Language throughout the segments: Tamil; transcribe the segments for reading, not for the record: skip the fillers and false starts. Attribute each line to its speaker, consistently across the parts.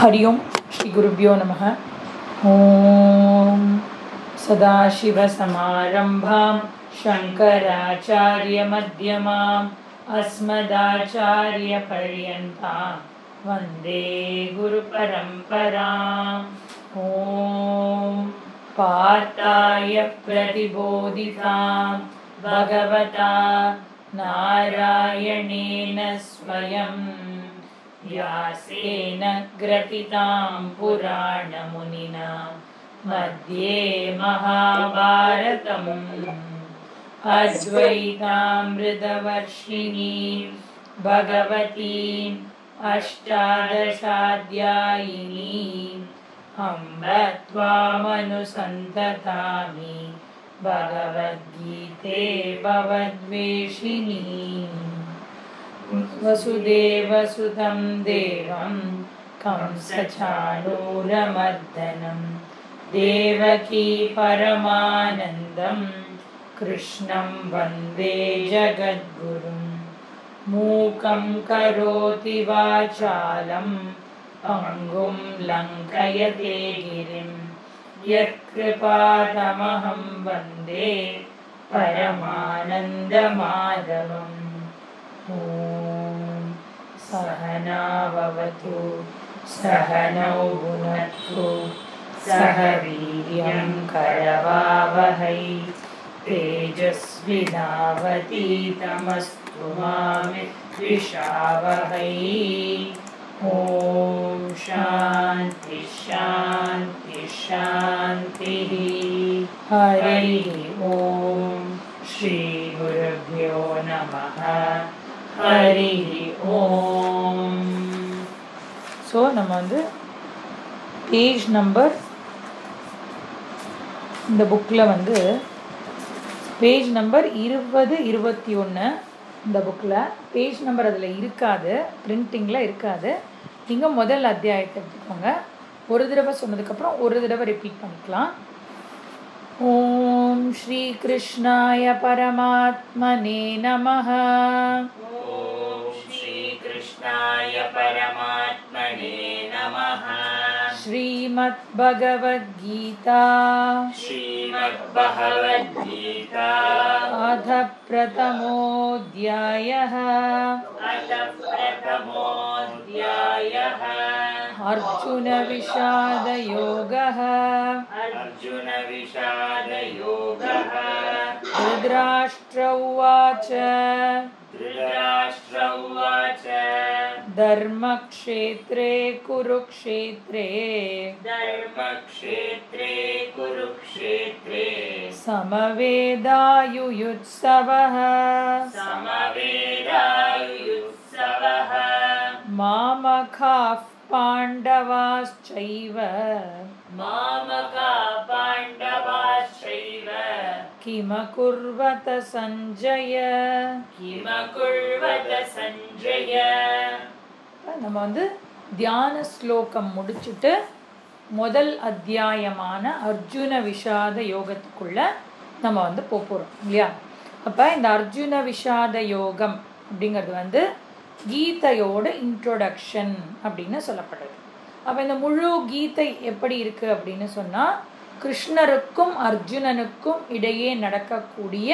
Speaker 1: हरि ओम श्री गुरुभ्यो नमः। ओम सदाशिवसमारंभां शंकराचार्यमध्यमाम् अस्मदाचार्यपर्यन्तां वन्दे गुरुपरम्पराम्। ओम पार्थाय प्रतिबोधितां भगवता नारायणेन स्वयं व्यासेन ग्रथितां पुराणमुनिना मध्ये महाभारतम् अद्वैतामृतवर्षिणीं भगवतीम् अष्टादशाध्यायिनीम् अम्ब त्वामनुसन्ततामि भगवद्गीते भवद्वेषिणीम्। वसुदेवसुतं देवं कंसचाणूरमर्दनं देवकी परमानन्दं कृष्णं वन्दे जगद्गुरुं। मूकं करोति वाचालं पङ्गुं लङ्घयते गिरिं यत्कृपातमहं वन्दे परमानन्दमाधवम्। ॐ सहना भवतु सहनौ भुनक्तु सह वीर्यं करवावहै तेजस्विनावतीतमस्तु मा विद्विषावहै। ॐ शान्ति शान्ति शान्तिः। हरिः ॐ श्री गुरुभ्यो नमः। हरिः ओम। ஸோ நம்ம பேஜ் நம்பர் இந்த புக்கில் பேஜ் நம்பர் 20-21 இந்த புக்கில் பேஜ் நம்பர் அதில் இருக்காது, பிரிண்டிங்கில் இருக்காது. நீங்கள் முதல் அத்தியாயத்தை எடுத்துக்கோங்க. ஒரு தடவை சொன்னதுக்கப்புறம் ஒரு தடவை ரிப்பீட் பண்ணிக்கலாம். ஓம் ஸ்ரீ கிருஷ்ணாய பரமாத்மனே நமः।
Speaker 2: कृष्णाय परमात्मने नमः।
Speaker 1: श्रीमद्भगवद्गीता अथ प्रथमोऽध्यायः। अर्जुन विषाद योगः। धृतराष्ट्र उवाच धर्मक्षेत्रे कुरुक्षेत्रे समवेदायुयुत्सवः मामकाः पाण्डवाश्चैव किमकुर्वत संजय। நம்ம தியான ஸ்லோகம் முடிச்சுட்டு முதல் அத்தியாயமான அர்ஜுன விஷாத யோகத்துக்குள்ள நம்ம போகிறோம் இல்லையா? அப்போ இந்த அர்ஜுன விஷாத யோகம் அப்படிங்கிறது கீதையோட இன்ட்ரோடக்ஷன் அப்படின்னு சொல்லப்படுது. அப்போ இந்த முழு கீதை எப்படி இருக்குது அப்படின்னு சொன்னால், கிருஷ்ணருக்கும் அர்ஜுனனுக்கும் இடையே நடக்கக்கூடிய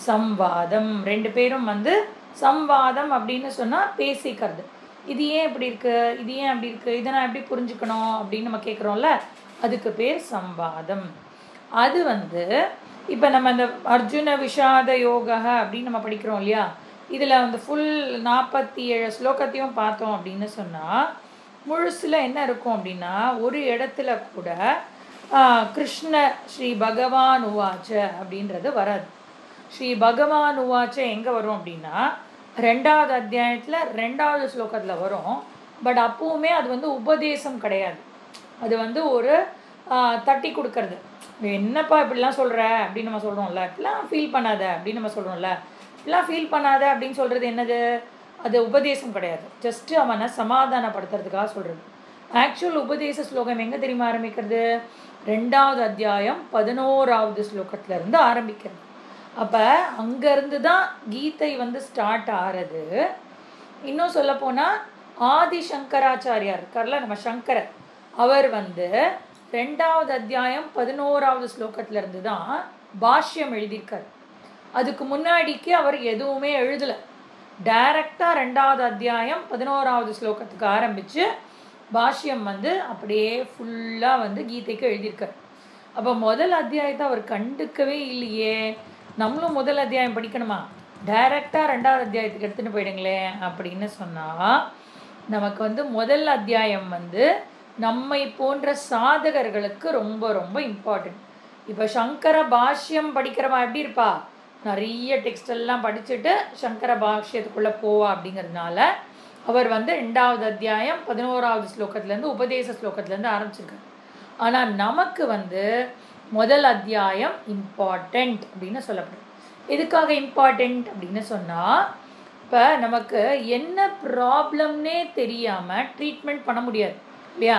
Speaker 1: சம்வாதம். ரெண்டு பேரும் சம்வாதம் அப்படின்னு சொன்னால் பேசிக்கிறது. இது ஏன் இப்படி இருக்குது, இது ஏன் அப்படி இருக்குது, இதை நான் எப்படி புரிஞ்சுக்கணும் அப்படின்னு நம்ம கேட்குறோம்ல, அதுக்கு பேர் சம்வாதம். அது இப்போ நம்ம அந்த அர்ஜுன விஷாத யோக அப்படின்னு நம்ம படிக்கிறோம் இல்லையா? இதில் ஃபுல் 47 ஸ்லோகத்தையும் பார்த்தோம் அப்படின்னு சொன்னால், முழுசில் என்ன இருக்கும் அப்படின்னா, ஒரு இடத்துல கூட கிருஷ்ண ஸ்ரீ பகவான் உவாச்ச அப்படின்றது வராது. ஸ்ரீ பகவான் உவாச்ச எங்கே வரும் அப்படின்னா, 2வது அத்தியாயத்தில் 2வது ஸ்லோகத்தில் வரும். பட் அப்போவுமே அது உபதேசம் கிடையாது. அது ஒரு தட்டி கொடுக்கறது. என்னப்பா இப்படிலாம் சொல்கிற அப்படின்னு நம்ம சொல்கிறோம்ல, இப்படிலாம் ஃபீல் பண்ணாத அப்படின்னு நம்ம சொல்கிறோம்ல. இப்படிலாம் ஃபீல் பண்ணாத அப்படின்னு சொல்கிறது என்னது? அது உபதேசம் கிடையாது. ஜஸ்ட்டு அவனை சமாதானப்படுத்துறதுக்காக சொல்கிறது. ஆக்சுவல் உபதேச ஸ்லோகம் எங்கே தெரியுமா ஆரம்பிக்கிறது? 2வது அத்தியாயம் 11வது ஸ்லோகத்திலேருந்து ஆரம்பிக்கிறது. அப்போ அங்கேருந்து தான் கீதை ஸ்டார்ட் ஆகிறது. இன்னும் சொல்லப்போனால் ஆதி சங்கராச்சாரியார் இருக்கார்ல, நம்ம சங்கரர், அவர் வந்து 2வது அத்தியாயம் 11வது ஸ்லோகத்துல இருந்து தான் பாஷ்யம் எழுதியிருக்கார். அதுக்கு முன்னாடிக்கு அவர் எதுவுமே எழுதலை. டைரக்டாக 2வது அத்தியாயம் 11வது ஸ்லோகத்துக்கு ஆரம்பித்து பாஷ்யம் வந்து அப்படியே ஃபுல்லாக வந்து கீதைக்கு எழுதியிருக்கார். அப்போ முதல் அத்தியாயத்தை அவர் கண்டுக்கவே இல்லையே, நம்மளும் முதல் அத்தியாயம் படிக்கணுமா, டைரக்டாக 2வது அத்தியாயத்துக்கு எடுத்துகிட்டு போயிடுங்களேன் அப்படின்னு சொன்னால், நமக்கு வந்து முதல் அத்தியாயம் வந்து நம்மை போன்ற சாதகர்களுக்கு ரொம்ப ரொம்ப இம்பார்ட்டன்ட். இப்போ சங்கர பாஷ்யம் படிக்கிறவா எப்படி இருப்பா, நிறைய டெக்ஸ்ட் எல்லாம் படிச்சுட்டு சங்கர பாஷ்யத்துக்குள்ளே போவா. அப்படிங்கிறதுனால அவர் வந்து 2வது அத்தியாயம் 11வது ஸ்லோகத்துலேருந்து உபதேச ஸ்லோகத்துலேருந்து ஆரம்பிச்சிருக்காரு. ஆனால் நமக்கு வந்து முதல் அத்தியாயம் இம்பார்ட்டண்ட் அப்படின்னு சொல்லப்படுது. எதுக்காக இம்பார்ட்டண்ட் அப்படின்னு சொன்னால், இப்போ நமக்கு என்ன ப்ராப்ளம்னே தெரியாமல் ட்ரீட்மெண்ட் பண்ண முடியாது இல்லையா.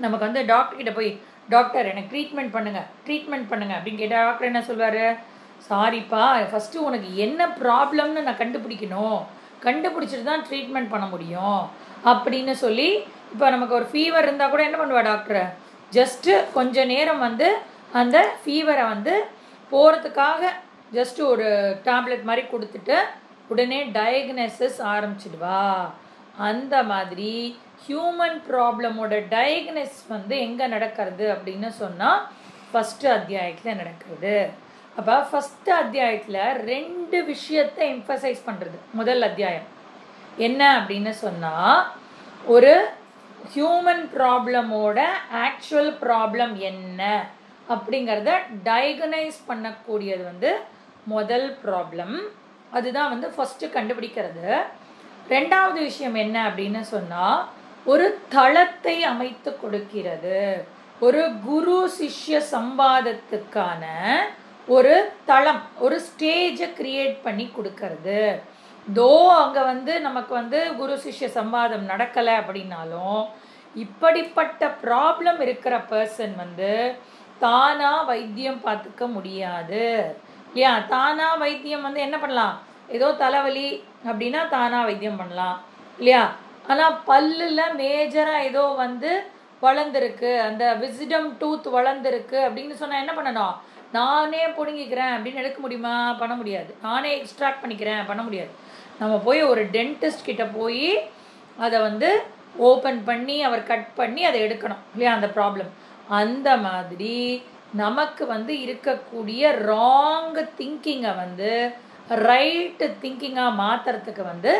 Speaker 1: நமக்கு வந்து டாக்டர்கிட்ட போய், டாக்டர் எனக்கு ட்ரீட்மெண்ட் பண்ணுங்கள் அப்படின்னு கேட்டால் டாக்டர் என்ன சொல்வார், சாரிப்பா ஃபஸ்ட்டு உனக்கு என்ன ப்ராப்ளம்னு நான் கண்டுபிடிச்சிட்டு தான் ட்ரீட்மெண்ட் பண்ண முடியும் அப்படின்னு சொல்லி. இப்போ நமக்கு ஒரு ஃபீவர் இருந்தால் கூட என்ன பண்ணுவா டாக்டர், ஜஸ்ட்டு கொஞ்ச நேரம் வந்து அந்த ஃபீவரை வந்து போகிறதுக்காக ஜஸ்ட்டு ஒரு டேப்லெட் மாதிரி கொடுத்துட்டு உடனே டயக்னோசிஸ் ஆரம்பிச்சிடுவா. அந்த மாதிரி ஹியூமன் ப்ராப்ளமோட டயக்னோசிஸ் வந்து எங்கே நடக்கிறது அப்படின்னு சொன்னால் ஃபஸ்ட்டு அத்தியாயத்தில் நடக்கிறது. அப்போ ஃபஸ்ட்டு அத்தியாயத்தில் 2 விஷயத்தை எம்ஃபசைஸ் பண்ணுறது முதல் அத்தியாயம். என்ன அப்படின்னு சொன்னால், ஒரு ஹியூமன் ப்ராப்ளமோட ஆக்சுவல் ப்ராப்ளம் என்ன அப்படிங்கிறத டயக்னைஸ் பண்ணக்கூடியது வந்து முதல் ப்ராப்ளம். அதுதான் வந்து ஃபஸ்ட்டு கண்டுபிடிக்கிறது. 2வது விஷயம் என்ன அப்படின்னு சொன்னால், ஒரு தளத்தை அமைத்து கொடுக்கிறது. ஒரு குரு சிஷ்ய சம்பாதத்துக்கான ஒரு தளம், ஒரு ஸ்டேஜை கிரியேட் பண்ணி கொடுக்கறது. தோ அங்கே வந்து நமக்கு வந்து குரு சிஷ்ய சம்பாதம் நடக்கலை அப்படின்னாலும், இப்படிப்பட்ட ப்ராப்ளம் இருக்கிற பர்சன் வந்து தானாக வைத்தியம் பார்த்துக்க முடியாது இல்லையா. தானாக வைத்தியம் வந்து என்ன பண்ணலாம், ஏதோ தலைவலி அப்படின்னா தானாக வைத்தியம் பண்ணலாம் இல்லையா. ஆனால் பல்லில் மேஜராக ஏதோ வந்து வளர்ந்துருக்கு, அந்த விசிடம் டூத் வளர்ந்துருக்கு அப்படின்னு சொன்னால் என்ன பண்ணணும், நானே பிடுங்கிக்கிறேன் அப்படின்னு எடுக்க முடியுமா, பண்ண முடியாது. நானே எக்ஸ்ட்ராக்ட் பண்ணிக்கிறேன், பண்ண முடியாது. நம்ம போய் ஒரு டென்டிஸ்ட் கிட்ட போய் அதை வந்து ஓப்பன் பண்ணி அவர் கட் பண்ணி அதை எடுக்கணும் இல்லையா, அந்த ப்ராப்ளம். அந்த மாதிரி நமக்கு வந்து இருக்கக்கூடிய ராங் திங்கிங்கை வந்து ரைட்டு திங்கிங்காக மாற்றுறதுக்கு வந்து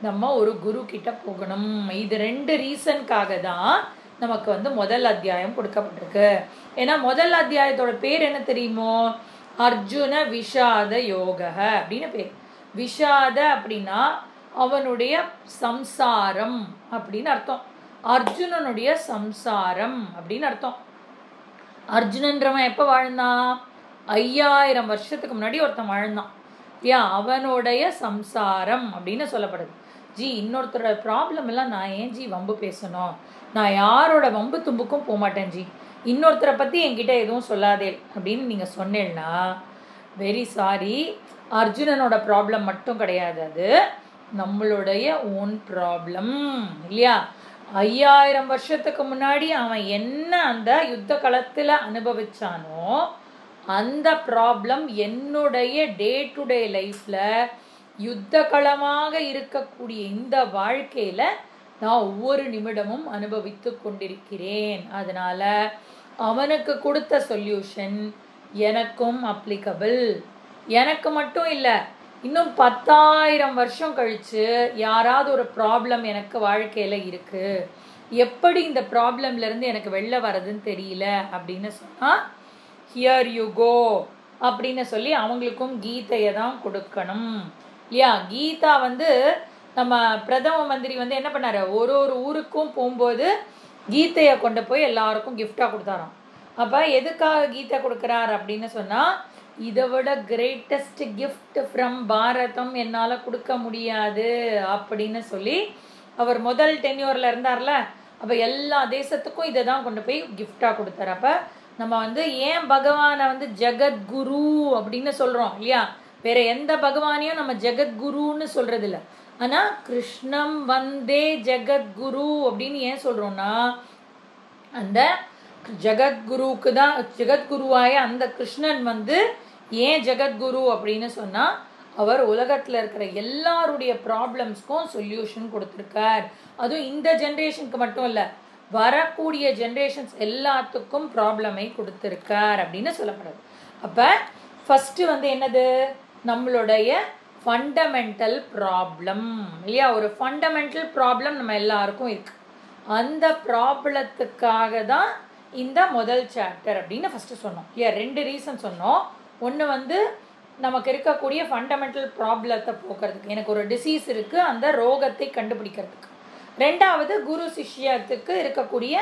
Speaker 1: நம்ம ஒரு குரு கிட்ட போகணும். இது 2 ரீசனுக்காக தான் நமக்கு வந்து முதல் அத்தியாயம் கொடுக்கப்பட்டிருக்கு. ஏன்னா முதல் அத்தியாயத்தோட பேர் என்ன தெரியுமோ, அர்ஜுன விஷாத யோக அப்படின்னு பேர். விஷாத அப்படின்னா அவனுடைய சம்சாரம் அப்படின்னு அர்த்தம். அர்ஜுனனுடைய சம்சாரம் அப்படின்னு அர்த்தம். அர்ஜுனன்றவன் எப்போ வாழ்ந்தான், 5000 வருஷத்துக்கு முன்னாடி ஒருத்தன் வாழ்ந்தான். அவனுடைய சம்சாரம் அப்படின்னு சொல்லப்படுது. ஜி இன்னொருத்தரோட ப்ராப்ளம் எல்லாம் நான் ஏன் ஜி வம்பு பேசணும், நான் யாரோட வம்பு தும்புக்கும் போக மாட்டேன் ஜி, இன்னொருத்தரை பற்றி என்கிட்ட எதுவும் சொல்லாதே அப்படின்னு நீங்கள் சொன்னேன்னா வெரி சாரி, அர்ஜுனனோட ப்ராப்ளம் மட்டும் கிடையாது, அது நம்மளுடைய ஓன் ப்ராப்ளம் இல்லையா. 5000 வருஷத்துக்கு முன்னாடி அவன் என்ன அந்த யுத்த களத்தில் அனுபவிச்சானோ அந்த ப்ராப்ளம் என்னுடைய டே டு டே லைஃப்பில் யுத்த களமாக இருக்கக்கூடிய இந்த வாழ்க்கையில் நான் ஒவ்வொரு நிமிடமும் அனுபவித்து கொண்டிருக்கிறேன். அதனால் அவனுக்கு கொடுத்த சொல்யூஷன் எனக்கும் அப்ளிகபிள். எனக்கு மட்டும் இல்லை, இன்னும் 10,000 வருஷம் கழித்து யாராவது ஒரு ப்ராப்ளம் எனக்கு வாழ்க்கையில் இருக்குது, எப்படி இந்த ப்ராப்ளம்லேருந்து எனக்கு வெளில வர்றதுன்னு தெரியல அப்படின்னு சொன்னால் ஹியர் யூ கோ அப்படின்னு சொல்லி அவங்களுக்கும் கீதையை தான் கொடுக்கணும் இல்லையா. கீதா வந்து நம்ம பிரதம மந்திரி வந்து என்ன பண்ணார், ஒரு ஒரு ஊருக்கும் போகும்போது கீதையை கொண்டு போய் எல்லாருக்கும் கிஃப்டாக கொடுத்தாராம். அப்போ எதுக்காக கீதை கொடுக்குறார் அப்படின்னு சொன்னால், இதை விட கிரேட்டஸ்ட் கிஃப்ட் ஃப்ரம் பாரதம் என்னால் கொடுக்க முடியாது அப்படின்னு சொல்லி அவர் முதல் டென்யூரில் இருந்தார்ல, அப்போ எல்லா தேசத்துக்கும் இதை தான் கொண்டு போய் கிஃப்டாக கொடுத்தார். அப்போ நம்ம வந்து ஏன் பகவானை வந்து ஜெகத்குரு அப்படின்னு சொல்கிறோம் இல்லையா, வேற எந்த பகவானையும் நம்ம ஜெகத்குருன்னு சொல்கிறது இல்லை. ஆனால் கிருஷ்ணம் வந்தே ஜெகத்குரு அப்படின்னு ஏன் சொல்கிறோன்னா, அந்த ஜெகத்குருவுக்கு தான், ஜெகத்குருவாய அந்த கிருஷ்ணன் வந்து ஏன் ஜெகத்குரு அப்படின்னு சொன்னால், அவர் உலகத்தில் இருக்கிற எல்லாருடைய ப்ராப்ளம்ஸ்க்கும் சொல்யூஷன் கொடுத்துருக்கார். அதுவும் இந்த ஜென்ரேஷனுக்கு மட்டும் இல்லை, வரக்கூடிய ஜென்ரேஷன்ஸ் எல்லாத்துக்கும் ப்ராப்ளமை கொடுத்துருக்கார் அப்படின்னு சொல்லப்படுது. அப்போ ஃபஸ்ட்டு வந்து என்னது, நம்மளுடைய ஃபண்டமெண்டல் ப்ராப்ளம் இல்லையா, ஒரு ஃபண்டமெண்டல் ப்ராப்ளம் நம்ம எல்லாருக்கும் இருக்கு. அந்த ப்ராப்ளத்துக்காக தான் இந்த முதல் சாப்டர் அப்படின்னு ஃபஸ்ட்டு சொன்னோம் இல்லையா. 2 ரீசன் சொன்னோம். ஒன்று வந்து நமக்கு இருக்கக்கூடிய ஃபண்டமெண்டல் ப்ராப்ளத்தை போக்குறதுக்கு, எனக்கு ஒரு டிசீஸ் இருக்குது அந்த ரோகத்தை கண்டுபிடிக்கிறதுக்கு. 2வது குரு சிஷ்யத்துக்கு இருக்கக்கூடிய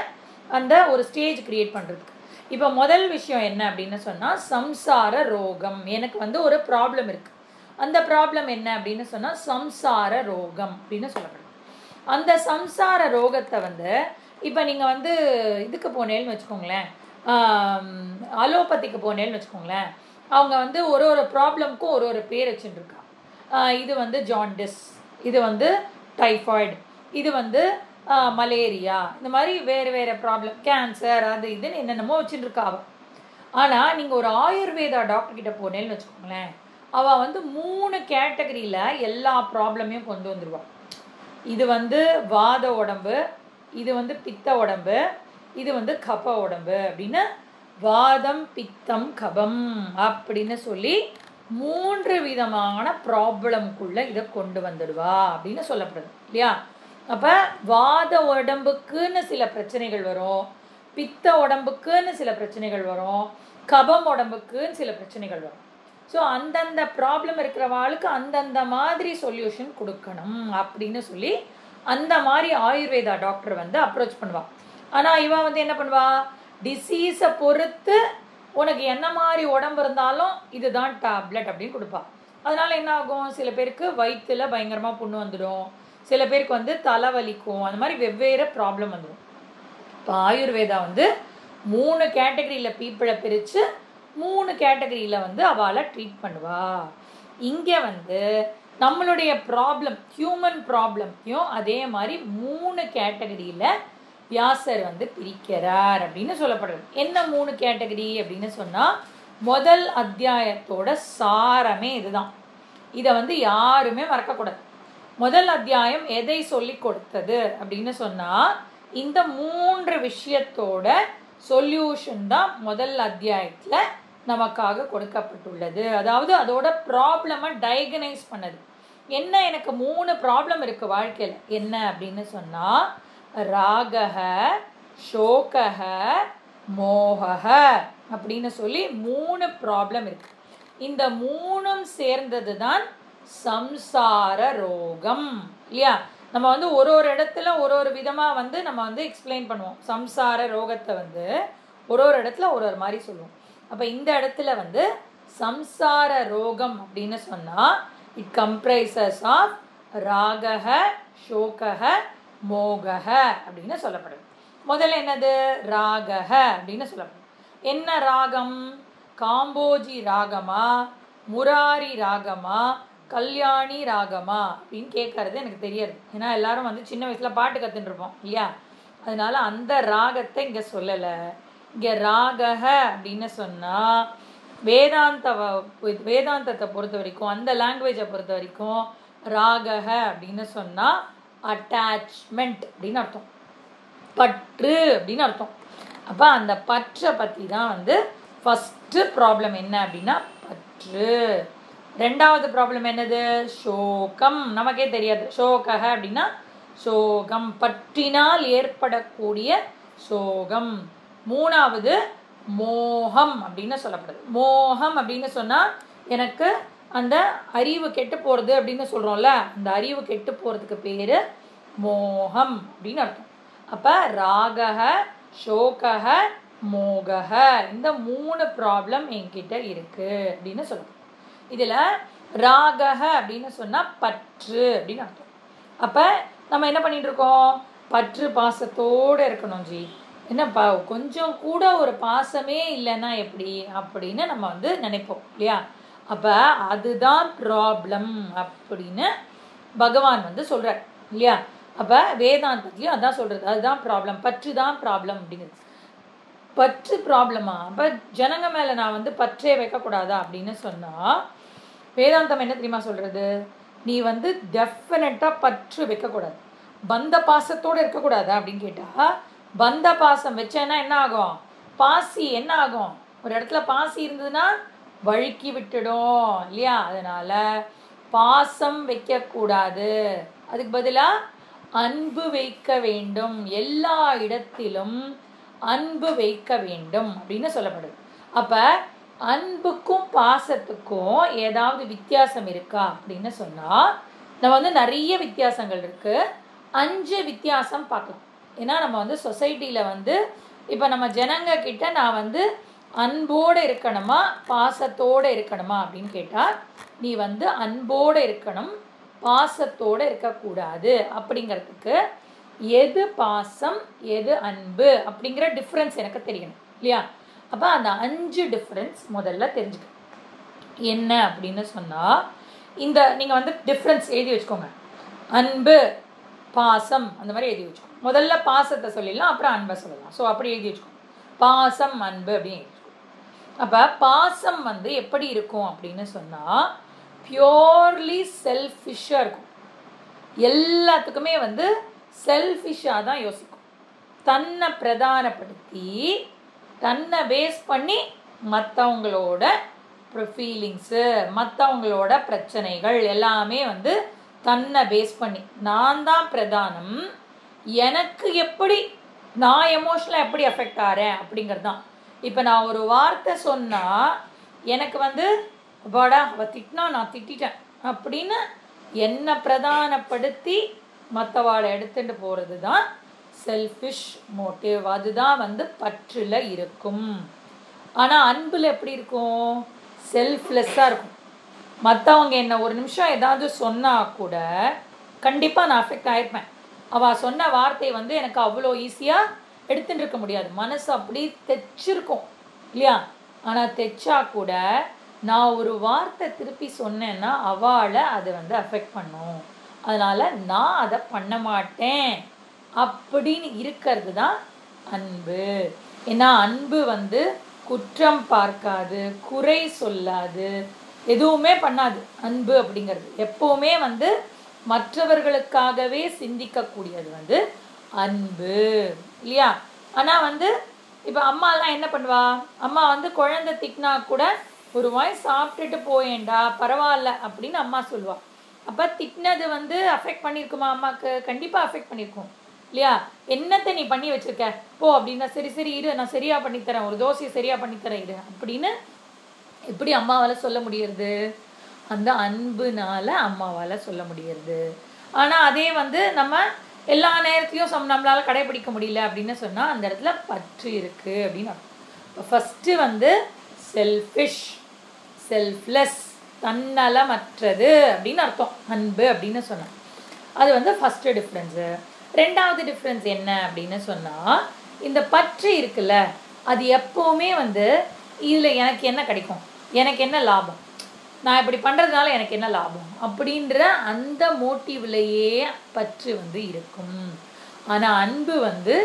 Speaker 1: அந்த ஒரு ஸ்டேஜ் கிரியேட் பண்ணுறதுக்கு. இப்போ முதல் விஷயம் என்ன அப்படின்னு சொன்னால், சம்சார ரோகம். எனக்கு வந்து ஒரு ப்ராப்ளம் இருக்குது, அந்த ப்ராப்ளம் என்ன அப்படின்னு சொன்னால் சம்சார ரோகம் அப்படின்னு சொல்லப்படுது. அந்த சம்சார ரோகத்தை வந்து இப்போ நீங்கள் வந்து இதுக்கு போனேன்னு வச்சுக்கோங்களேன், அலோபதிக்கு போனேன்னு வச்சுக்கோங்களேன், அவங்க வந்து ஒரு ஒரு ப்ராப்ளம்க்கும் ஒரு ஒரு பேர் வச்சுட்டுருக்காங்க. இது வந்து ஜாண்டிஸ், இது வந்து டைஃபாய்டு, இது வந்து மலேரியா, இந்த மாதிரி வேறு வேறு ப்ராப்ளம், கேன்சர், அது இதுன்னு என்னென்னமோ வச்சுட்டுருக்காவ. ஆனால் நீங்கள் ஒரு ஆயுர்வேதா டாக்டர்கிட்ட போனேன்னு வச்சுக்கோங்களேன், அவள் வந்து 3 கேட்டகரியில் எல்லா ப்ராப்ளமையும் கொண்டு வந்துடுவாள். இது வந்து வாத உடம்பு, இது வந்து பித்த உடம்பு, இது வந்து கப உடம்பு அப்படின்னு, வாதம் பித்தம் கபம் அப்படின்னு சொல்லி 3 விதமான ப்ராப்ளம்குள்ளே இதை கொண்டு வந்துடுவா அப்படின்னு சொல்லப்படுது இல்லையா. அப்போ வாத உடம்புக்குன்னு சில பிரச்சனைகள் வரும், பித்த உடம்புக்குன்னு சில பிரச்சனைகள் வரும், கபம் உடம்புக்குன்னு சில பிரச்சனைகள் வரும். ஸோ அந்தந்த ப்ராப்ளம் இருக்கிறவாளுக்கு அந்தந்த மாதிரி சொல்யூஷன் கொடுக்கணும் அப்படின்னு சொல்லி அந்த மாதிரி ஆயுர்வேதா டாக்டர் வந்து அப்ரோச் பண்ணுவாள். ஆனால் இவன் வந்து என்ன பண்ணுவா, டிசீஸை பொறுத்து உனக்கு என்ன மாதிரி உடம்பு இருந்தாலும் இதுதான் டேப்லெட் அப்படின்னு கொடுப்பா. அதனால என்ன ஆகும், சில பேருக்கு வயிற்றுல பயங்கரமாக புண்ணு வந்துடும், சில பேருக்கு வந்து தலைவலிக்கும், அந்த மாதிரி வெவ்வேறு ப்ராப்ளம் வந்துடும். இப்போ ஆயுர்வேதா வந்து 3 கேட்டகரியில் பீப்புளை பிரித்து 3 கேட்டகரியில் வந்து அவளை ட்ரீட் பண்ணுவா. இங்கே வந்து நம்மளுடைய ப்ராப்ளம், ஹியூமன் ப்ராப்ளத்தையும் அதே மாதிரி 3 கேட்டகரியில் வியாசர் வந்து பிரிக்கிறார் அப்படின்னு சொல்லப்படுறது. என்ன 3 கேட்டகரி அப்படின்னு சொன்னால், முதல் அத்தியாயத்தோட சாரமே இதுதான். இதை வந்து யாருமே மறக்கக்கூடாது. முதல் அத்தியாயம் எதை சொல்லி கொடுத்தது அப்படின்னு சொன்னால், இந்த 3 விஷயத்தோட சொல்யூஷன் தான் முதல் அத்தியாயத்தில் நமக்காக கொடுக்கப்பட்டுள்ளது. அதாவது அதோட ப்ராப்ளமை டயக்னைஸ் பண்ணது. என்ன, எனக்கு 3 ப்ராப்ளம் இருக்குது வாழ்க்கையில். என்ன அப்படின்னு சொன்னால், ராகஹ, சோகஹ, மோகஹ அப்படின்னு சொல்லி 3 ப்ராப்ளம் இருக்குது. இந்த 3ம் சேர்ந்தது தான் சம்சார ரோகம் இல்லையா. நம்ம வந்து ஒரு ஒரு இடத்துல ஒரு ஒரு விதமாக வந்து நம்ம வந்து எக்ஸ்பிளைன் பண்ணுவோம். சம்சார ரோகத்தை வந்து ஒரு ஒரு இடத்துல ஒரு ஒரு மாதிரி சொல்லுவோம். அப்போ இந்த இடத்துல வந்து சம்சார ரோகம் அப்படின்னு சொன்னால், இட் கம்ப்ரைசஸ் ஆஃப் ராகஹ, சோகஹ, மோகஹ அப்படின்னு சொல்லப்படுது. முதல்ல என்னது, ராகஹ அப்படின்னு சொல்லப்படுது. என்ன ராகம், காம்போஜி ராகமா, முராரி ராகமா, கல்யாணி ராகமா அப்படின்னு கேட்கறது எனக்கு தெரியாது. ஏன்னா எல்லாரும் வந்து சின்ன வயசில் பாட்டு கற்றுட்டு இருப்போம் இல்லையா. அதனால அந்த ராகத்தை இங்கே சொல்லலை. இங்கே ராகஹ அப்படின்னு சொன்னால் வேதாந்தத்தை பொறுத்த வரைக்கும், அந்த லாங்குவேஜை பொறுத்த வரைக்கும் ராகஹ அப்படின்னு சொன்னால் அட்டாச்மெண்ட் அப்படின்னு அர்த்தம், பற்று அப்படின்னு அர்த்தம். அப்போ அந்த பற்றை பற்றி தான் வந்து ஃபஸ்ட்டு ப்ராப்ளம் என்ன அப்படின்னா பற்று. 2வது ப்ராப்ளம் என்னது, சோகம். நமக்கே தெரியாது சோகஹ அப்படின்னா சோகம், பற்றினால் ஏற்படக்கூடிய சோகம். 3வது மோகம் அப்படின்னு சொல்லப்படுது. மோகம் அப்படின்னு சொன்னால் எனக்கு அந்த அறிவு கெட்டு போகிறது அப்படின்னு சொல்கிறோம்ல, அந்த அறிவு கெட்டு போகிறதுக்கு பேர் மோகம் அப்படின்னு அர்த்தம். அப்போ ராகஹ, சோகஹ, மோகஹ இந்த 3 ப்ராப்ளம் என்கிட்ட இருக்குது அப்படின்னு சொல்லணும். இதில் ராகஹ அப்படின்னு சொன்னால் பற்று அப்படின்னு அர்த்தம். அப்போ நம்ம என்ன பண்ணிட்டு இருக்கோம், பற்று பாசத்தோடு இருக்கணும் ஜி, என்னப்பா கொஞ்சம் கூட ஒரு பாசமே இல்லைன்னா எப்படி அப்படின்னு நம்ம வந்து நினைப்போம் இல்லையா. அப்போ அதுதான் ப்ராப்ளம் அப்படின்னு பகவான் வந்து சொல்கிறார் இல்லையா. அப்போ வேதாந்தத்துலேயும் அதான் சொல்கிறது, அதுதான் ப்ராப்ளம், பற்று தான் ப்ராப்ளம் அப்படிங்கிறது. பற்று ப்ராப்ளமா? அப்போ ஜனங்க மேலே நான் வந்து பற்றே வைக்கக்கூடாதா அப்படின்னு சொன்னால் வேதாந்தம் என்ன தெரியுமா சொல்கிறது, நீ வந்து டெஃபினட்டாக பற்று வைக்கக்கூடாது, பந்த பாசத்தோடு இருக்கக்கூடாது அப்படின்னு கேட்டால், பந்த பாசம் வச்சேன்னா என்ன ஆகும், பாசி என்ன ஆகும், ஒரு இடத்துல பாசி இருந்ததுன்னா வழுக்கி விட்டுடும் இல்லையா. அதனால் பாசம் வைக்கக்கூடாது, அதுக்கு பதிலாக அன்பு வைக்க வேண்டும், எல்லா இடத்திலும் அன்பு வைக்க வேண்டும் அப்படின்னு சொல்லப்படுது. அப்போ அன்புக்கும் பாசத்துக்கும் ஏதாவது வித்தியாசம் இருக்கா அப்படின்னு சொன்னால் நம்ம வந்து நிறைய வித்தியாசங்கள் இருக்குது. 5 வித்தியாசம் பார்க்கலாம். ஏன்னா நம்ம வந்து சொசைட்டியில் வந்து இப்போ நம்ம ஜனங்க கிட்ட நான் வந்து அன்போடு இருக்கணுமா பாசத்தோடு இருக்கணுமா அப்படின்னு கேட்டால், நீ வந்து அன்போடு இருக்கணும், பாசத்தோடு இருக்கக்கூடாது. அப்படிங்கிறதுக்கு எது பாசம் எது அன்பு அப்படிங்கிற டிஃப்ரென்ஸ் எனக்கு தெரியணும் இல்லையா. அப்போ அந்த 5 டிஃப்ரென்ஸ் முதல்ல தெரிஞ்சுக்க என்ன அப்படின்னு சொன்னால், இந்த நீங்கள் வந்து டிஃப்ரென்ஸ் எழுதி வச்சுக்கோங்க, அன்பு பாசம் அந்த மாதிரி எழுதி வச்சுக்கோங்க. முதல்ல பாசத்தை சொல்லிடலாம், அப்புறம் அன்பை சொல்லலாம். ஸோ அப்படி எழுதி வச்சுக்கோங்க, பாசம் அன்பு அப்படின்னு எழுதி வச்சுக்கோங்க. அப்போ பாசம் வந்து எப்படி இருக்கும் அப்படின்னு சொன்னால் பியோர்லி செல்ஃபிஷாக இருக்கும், எல்லாத்துக்குமே வந்து செல்ஃபிஷாக தான் யோசிக்கும், தன்னை பிரதானப்படுத்தி தன்னை பேஸ் பண்ணி மற்றவங்களோட ஃபீலிங்ஸு மற்றவங்களோட பிரச்சனைகள் எல்லாமே வந்து தன்னை பேஸ் பண்ணி நான் தான் பிரதானம், எனக்கு எப்படி நான் எமோஷனலாக எப்படி அஃபெக்ட் ஆகிறேன் அப்படிங்கிறது தான். இப்போ நான் ஒரு வார்த்தை சொன்னால் எனக்கு வந்து வாடா அவள் திட்டினா நான் திட்டேன் அப்படின்னு என்னை பிரதானப்படுத்தி மற்றவாளை எடுத்துட்டு போகிறது தான் செல்ஃபிஷ் மோட்டிவ், அதுதான் வந்து பற்றில் இருக்கும். ஆனால் அன்பில் எப்படி இருக்கும், செல்ஃப்லெஸ்ஸாக இருக்கும். மற்றவங்க என்ன ஒரு நிமிஷம் ஏதாவது சொன்னால் கூட கண்டிப்பாக நான் அஃபெக்ட் ஆகிருப்பேன், அவள் சொன்ன வார்த்தை வந்து எனக்கு அவ்வளோ ஈஸியாக எடுத்துகிட்டு இருக்க முடியாது, மனசு அப்படி தைச்சிருக்கும் இல்லையா. ஆனால் தைச்சா கூட நான் ஒரு வார்த்தை திருப்பி சொன்னேன்னா அவளை அதை வந்து அஃபெக்ட் பண்ணும், அதனால் நான் அதை பண்ண மாட்டேன் அப்படின்னு இருக்கிறது தான் அன்பு. ஏன்னா அன்பு வந்து குற்றம் பார்க்காது, குறை சொல்லாது, எதுவுமே பண்ணாது. அன்பு அப்படிங்கிறது எப்போவுமே வந்து மற்றவர்களுக்காகவே சிந்திக்கக்கூடியது வந்து அன்பு இல்லையா. ஆனால் வந்து இப்போ அம்மாலாம் என்ன பண்ணுவா, அம்மா வந்து குழந்தை திட்டினா கூட ஒரு வாய் சாப்பிட்டுட்டு போயேண்டா பரவாயில்ல அப்படின்னு அம்மா சொல்லுவாள். அப்போ திட்டினது வந்து அஃபெக்ட் பண்ணியிருக்குமா அம்மாவுக்கு, கண்டிப்பாக அஃபெக்ட் பண்ணியிருக்கும் இல்லையா. என்னத்தை நீ பண்ணி வச்சுருக்க போ அப்படின்னா, சரி சரி இரு நான் சரியாக பண்ணித்தரேன், ஒரு தோசையை சரியாக பண்ணித்தரேன் இரு அப்படின்னு எப்படி அம்மாவால் சொல்ல முடியுது, அந்த அன்புனால அம்மாவால் சொல்ல முடியுது. ஆனால் அதே வந்து நம்ம எல்லா நேரத்தையும் நம்மளால் கடைபிடிக்க முடியல அப்படின்னு சொன்னால் அந்த இடத்துல பற்று இருக்குது அப்படின்னு அர்த்தம். ஃபஸ்ட்டு வந்து செல்ஃபிஷ் செல்ஃப்லெஸ் தன்னலமற்றது அப்படின்னு அர்த்தம் அன்பு அப்படின்னு சொன்னேன். அது வந்து ஃபஸ்ட்டு டிஃப்ரென்ஸு. ரெண்டாவது டிஃப்ரென்ஸ் என்ன அப்படின்னு சொன்னால், இந்த பற்று இருக்குல்ல அது எப்போவுமே வந்து இதில் எனக்கு என்ன கிடைக்கும், எனக்கு என்ன லாபம், நான் இப்படி பண்ணுறதுனால எனக்கு என்ன லாபம் அப்படின்ற அந்த மோட்டிவ்லேயே பற்று வந்து இருக்கும். ஆனால் அன்பு வந்து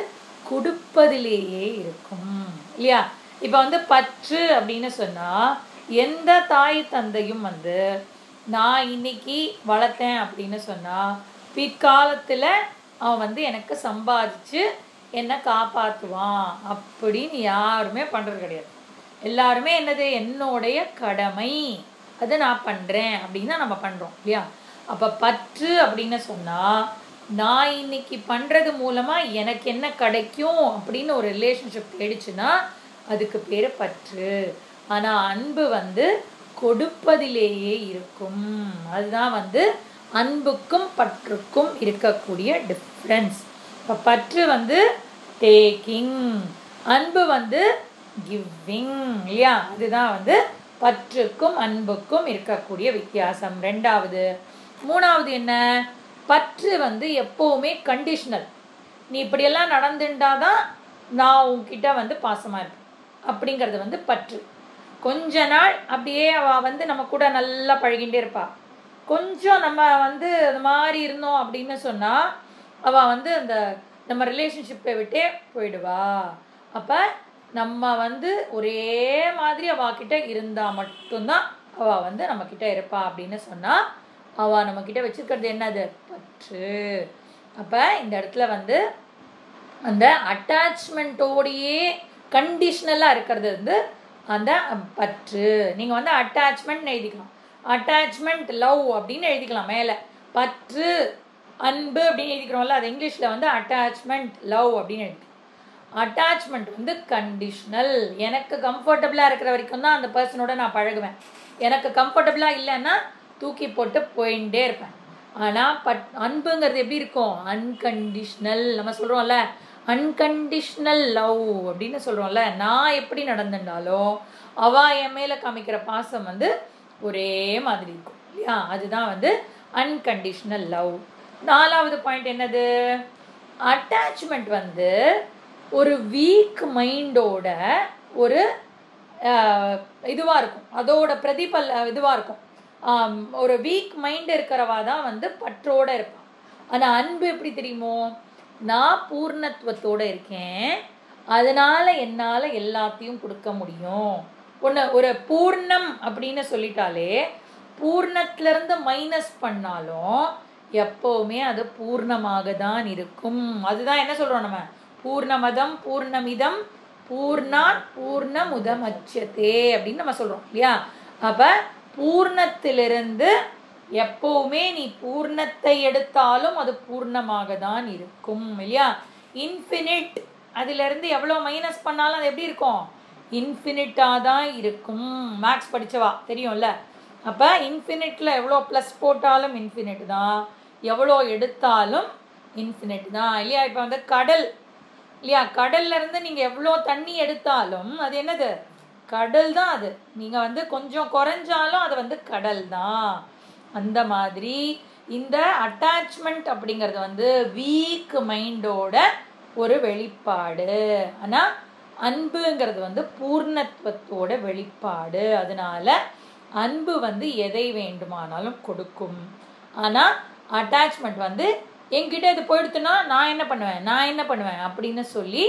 Speaker 1: கொடுப்பதிலேயே இருக்கும் இல்லையா. இப்போ வந்து பற்று அப்படின்னு சொன்னால் எந்த தாய் தந்தையும் வந்து நான் இன்னைக்கு வளர்த்தேன் அப்படின்னு சொன்னால் பிற்காலத்தில் அவன் வந்து எனக்கு சம்பாதிச்சு என்னை காப்பாற்றுவான் அப்படின்னு யாருமே பண்ணுறது கிடையாது. எல்லாருமே என்னது, என்னுடைய கடமை அதை நான் பண்ணுறேன் அப்படின்னு தான் நம்ம பண்ணுறோம் இல்லையா. அப்போ பற்று அப்படின்னு சொன்னால் நான் இன்னைக்கு பண்ணுறது மூலமாக எனக்கு என்ன கிடைக்கும் அப்படின்னு ஒரு ரிலேஷன்ஷிப் தேடிச்சுன்னா அதுக்கு பேர் பற்று. ஆனால் அன்பு வந்து கொடுப்பதிலேயே இருக்கும். அதுதான் வந்து அன்புக்கும் பற்றுக்கும் இருக்கக்கூடிய டிஃப்ரென்ஸ். இப்போ பற்று வந்து டேக்கிங், அன்பு வந்து கிவிங் இல்லையா. அதுதான் வந்து பற்றுக்கும் அன்புக்கும் இருக்கக்கூடிய வித்தியாசம். ரெண்டாவது. மூணாவது என்ன, பற்று வந்து எப்போவுமே கண்டிஷனல். நீ இப்படியெல்லாம் நடந்துட்டாதான் நான் உன்கிட்ட வந்து பாசமாக இருப்பேன் அப்படிங்கிறது வந்து பற்று. கொஞ்ச நாள் அப்படியே அவள் வந்து நம்ம கூட நல்லா பழகிட்டே இருப்பாள், கொஞ்சம் நம்ம வந்து அந்த மாதிரி இருந்தோம் அப்படின்னு சொன்னால் அவள் வந்து அந்த நம்ம ரிலேஷன்ஷிப்பை விட்டே போயிடுவா. அப்போ நம்ம வந்து ஒரே மாதிரி அவகிட்ட இருந்தால் மட்டும்தான் அவள் வந்து நம்மக்கிட்ட இருப்பா அப்படின்னு சொன்னால் அவள் நம்மக்கிட்ட வச்சுருக்கிறது என்னது? பற்று. அப்போ இந்த இடத்துல வந்து அந்த அட்டாச்மெண்ட்டோடையே கண்டிஷ்னலாக இருக்கிறது வந்து அந்த பற்று. நீங்கள் வந்து அட்டாச்மெண்ட் எழுதிக்கலாம், அட்டாச்மெண்ட் லவ் அப்படின்னு எழுதிக்கலாம் மேலே. பற்று அன்பு அப்படின்னு எழுதிக்கிறோம்ல, அது இங்கிலீஷில் வந்து அட்டாச்மெண்ட் லவ் அப்படின்னு எழுதிக்கலாம். அட்டாச்மெண்ட் வந்து கண்டிஷ்னல். எனக்கு கம்ஃபர்டபுளாக இருக்கிற வரைக்கும் தான் அந்த பர்சனோட நான் பழகுவேன். எனக்கு கம்ஃபர்டபுளாக இல்லைன்னா தூக்கி போட்டு போயிட்டே இருப்பேன். ஆனால் அன்புங்கிறது எப்படி இருக்கும்? அன்கண்டிஷ்னல். நம்ம சொல்கிறோம்ல அன்கண்டிஷ்னல் லவ் அப்படின்னு சொல்கிறோம்ல. நான் எப்படி நடந்துட்டாலும் அவள் என் மேலே காமிக்கிற பாசம் வந்து ஒரே மாதிரி இருக்கும் இல்லையா? அதுதான் வந்து அன்கண்டிஷ்னல் லவ். 4வது பாயிண்ட் என்னது? அட்டாச்மெண்ட் வந்து ஒரு வீக் மைண்டோட ஒரு இதுவாக இருக்கும், அதோட இதுவாக இருக்கும். ஒரு வீக் மைண்ட் இருக்கிறவா தான் வந்து பற்றோடு இருப்பான். ஆனால் அன்பு எப்படி தெரியுமோ? நான் பூர்ணத்துவத்தோடு இருக்கேன், அதனால் என்னால் எல்லாத்தையும் கொடுக்க முடியும். ஒரு பூர்ணம் அப்படின்னு சொல்லிட்டாலே பூர்ணத்திலேருந்து மைனஸ் பண்ணாலும் எப்போவுமே அது பூர்ணமாக தான் இருக்கும். அதுதான் என்ன சொல்கிறோம் நம்ம? பூர்ணமதம் பூர்ணமிதம் பூர்ணாத் பூர்ணமுதமச்யதே அப்படின்னு நம்ம சொல்கிறோம் இல்லையா? அப்போ பூர்ணத்திலிருந்து எப்போவுமே நீ பூர்ணத்தை எடுத்தாலும் அது பூர்ணமாக தான் இருக்கும் இல்லையா? இன்ஃபினிட், அதிலிருந்து எவ்வளோ மைனஸ் பண்ணாலும் அது எப்படி இருக்கும்? இன்ஃபினிட்டாக தான் இருக்கும். மேக்ஸ் படித்தவா தெரியும்ல. அப்போ இன்ஃபினிட்டில் எவ்வளோ ப்ளஸ் போட்டாலும் இன்ஃபினிட் தான், எவ்வளோ எடுத்தாலும் இன்ஃபினிட் தான் இல்லையா? இப்போ வந்து கடல் இல்லையா? கடல்லேருந்து நீங்கள் எவ்வளோ தண்ணி எடுத்தாலும் அது என்னது? கடல் தான். அது நீங்கள் வந்து கொஞ்சம் குறைஞ்சாலும் அது வந்து கடல் தான். அந்த மாதிரி இந்த அட்டாச்மெண்ட் அப்படிங்கிறது வந்து வீக் மைண்டோட ஒரு வெளிப்பாடு. ஆனால் அன்புங்கிறது வந்து பூர்ணத்துவத்தோட வெளிப்பாடு. அதனால அன்பு வந்து எதை வேண்டுமானாலும் கொடுக்கும். ஆனால் அட்டாச்மெண்ட் வந்து என்கிட்ட இது போயிடுத்துன்னா நான் என்ன பண்ணுவேன் அப்படின்னு சொல்லி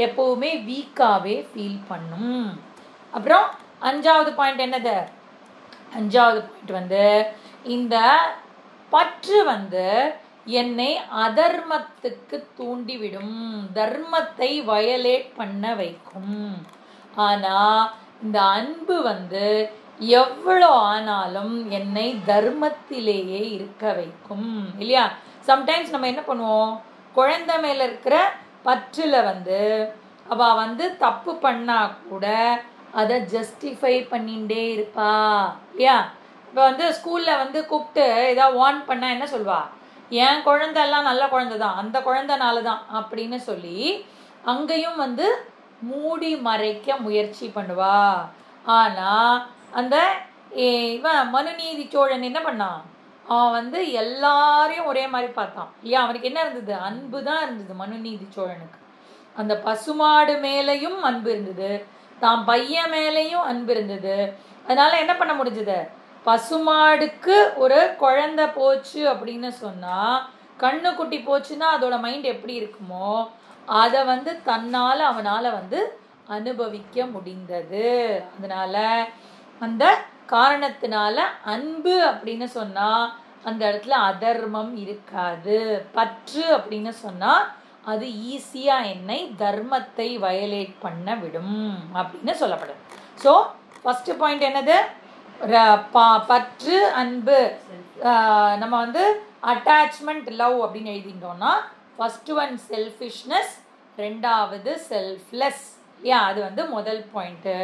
Speaker 1: எப்போவுமே வீக்காகவே ஃபீல் பண்ணும். அப்புறம் 5வது பாயிண்ட் என்னது? 5வது பாயிண்ட் வந்து இந்த பற்று வந்து என்னை அதர்மத்துக்கு தூண்டிவிடும், தர்மத்தை வயலேட் பண்ண வைக்கும். ஆனால் இந்த அன்பு வந்து எவ்வளோ ஆனாலும் என்னை தர்மத்திலேயே இருக்க வைக்கும் இல்லையா? சம்டைம்ஸ் நம்ம என்ன பண்ணுவோம்? குழந்தை மேலே இருக்கிற பற்றில் வந்து அவள் வந்து தப்பு பண்ணா கூட அதை ஜஸ்டிஃபை பண்ணிகிட்டே இருப்பா இல்லையா? இப்போ வந்து ஸ்கூலில் வந்து கூப்பிட்டு ஏதாவது வார்ன் பண்ணால் என்ன சொல்வா? என் குழந்தைலாம் நல்ல குழந்தை தான், அந்த குழந்தைனால தான் அப்படின்னு சொல்லி அங்கேயும் வந்து மூடி மறைக்க முயற்சி பண்ணுவா. ஆனால் அந்த இவன் மனுநீதி சோழன் என்ன பண்ணான்? அவன் வந்து எல்லாரையும் ஒரே மாதிரி பார்த்தான் இல்லையா? அவனுக்கு என்ன இருந்தது? அன்பு தான் இருந்தது மனுநீதி சோழனுக்கு. அந்த பசுமாடு மேலேயும் அன்பு இருந்தது, தான் பையன் மேலேயும் அன்பு இருந்தது. அதனால என்ன பண்ண முடிஞ்சது? பசுமாடுக்கு ஒரு குழந்தை போச்சு அப்படின்னு சொன்னால், கண்ணு குட்டி போச்சுன்னா அதோட மைண்ட் எப்படி இருக்குமோ அதை வந்து தன்னால் அவனால் வந்து அனுபவிக்க முடிந்தது. அதனால அந்த காரணத்தினால அன்பு அப்படின்னு சொன்னால் அந்த இடத்துல அதர்மம் இருக்காது. பற்று அப்படின்னு சொன்னால் அது ஈஸியாக என்னை தர்மத்தை வயலேட் பண்ண விடும் அப்படின்னு சொல்லப்படுது. ஸோ ஃபஸ்ட்டு பாயிண்ட் என்னது? பற்று அன்பு. நம்ம வந்து அட்டாச்மெண்ட் லவ் அப்படின்னு எழுதிட்டோம்னா ஃபர்ஸ்ட் ஒன் செல்ஃபிஷ்னஸ், 2வது செல்ஃப்லெஸ் இல்லையா? அது வந்து முதல் பாயிண்ட்டு.